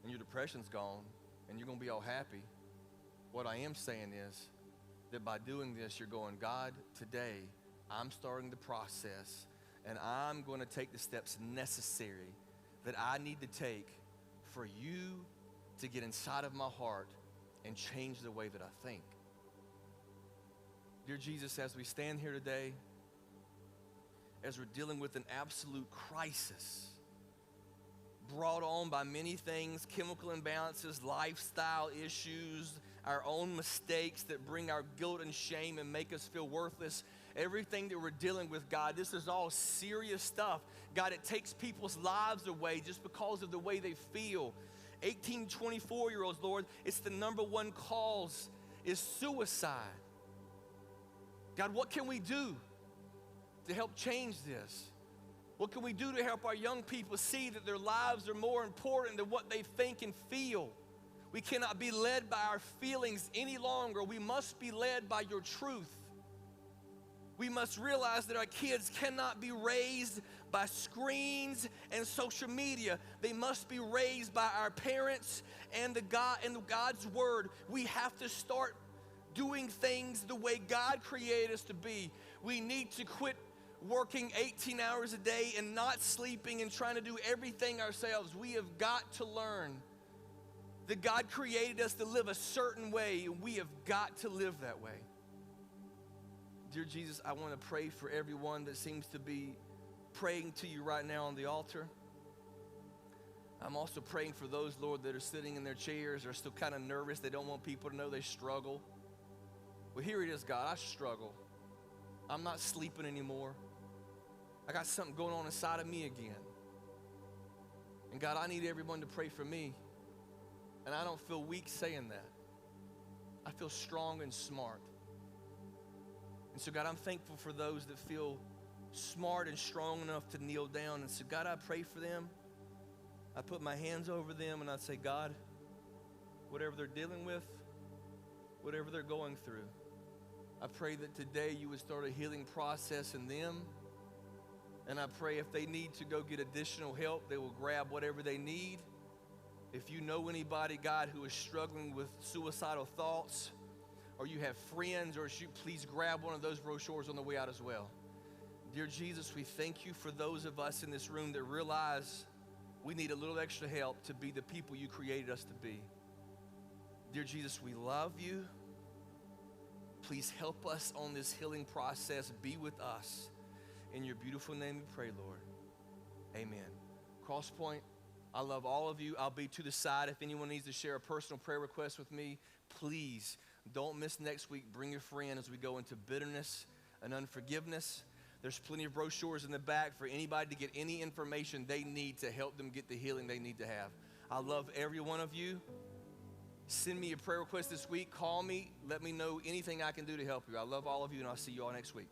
and your depression's gone and you're going to be all happy. What I am saying is that by doing this, you're going, God, today I'm starting the process and I'm going to take the steps necessary that I need to take for you to get inside of my heart and change the way that I think. Dear Jesus, as we stand here today, as we're dealing with an absolute crisis brought on by many things, chemical imbalances, lifestyle issues, our own mistakes that bring our guilt and shame and make us feel worthless, everything that we're dealing with, God, this is all serious stuff. God, it takes people's lives away just because of the way they feel. 18 to 24-year-olds, Lord, it's the number one cause is suicide. God, what can we do to help change this? What can we do to help our young people see that their lives are more important than what they think and feel? We cannot be led by our feelings any longer. We must be led by your truth. We must realize that our kids cannot be raised by screens and social media. They must be raised by our parents and God's word. We have to start doing things the way God created us to be. We need to quit working 18 hours a day and not sleeping and trying to do everything ourselves. We have got to learn that God created us to live a certain way, and we have got to live that way. Dear Jesus, I want to pray for everyone that seems to be praying to you right now on the altar. I'm also praying for those, Lord, that are sitting in their chairs, are still kind of nervous. They don't want people to know they struggle. Well, here it is, God. I struggle. I'm not sleeping anymore. I got something going on inside of me again. And God, I need everyone to pray for me. And I don't feel weak saying that. I feel strong and smart. And so, God, I'm thankful for those that feel smart and strong enough to kneel down. And so, God, I pray for them. I put my hands over them and I say, God, whatever they're dealing with, whatever they're going through, I pray that today you would start a healing process in them And I pray if they need to go get additional help, they will grab whatever they need. If you know anybody, God, who is struggling with suicidal thoughts, or you have friends, or please grab one of those brochures on the way out as well. Dear Jesus, we thank you for those of us in this room that realize we need a little extra help to be the people you created us to be. Dear Jesus, we love you. Please help us on this healing process. Be with us. In your beautiful name we pray, Lord. Amen. Crosspoint, I love all of you. I'll be to the side. If anyone needs to share a personal prayer request with me, please don't miss next week. Bring a friend as we go into bitterness and unforgiveness. There's plenty of brochures in the back for anybody to get any information they need to help them get the healing they need to have. I love every one of you. Send me a prayer request this week. Call me. Let me know anything I can do to help you. I love all of you, and I'll see you all next week.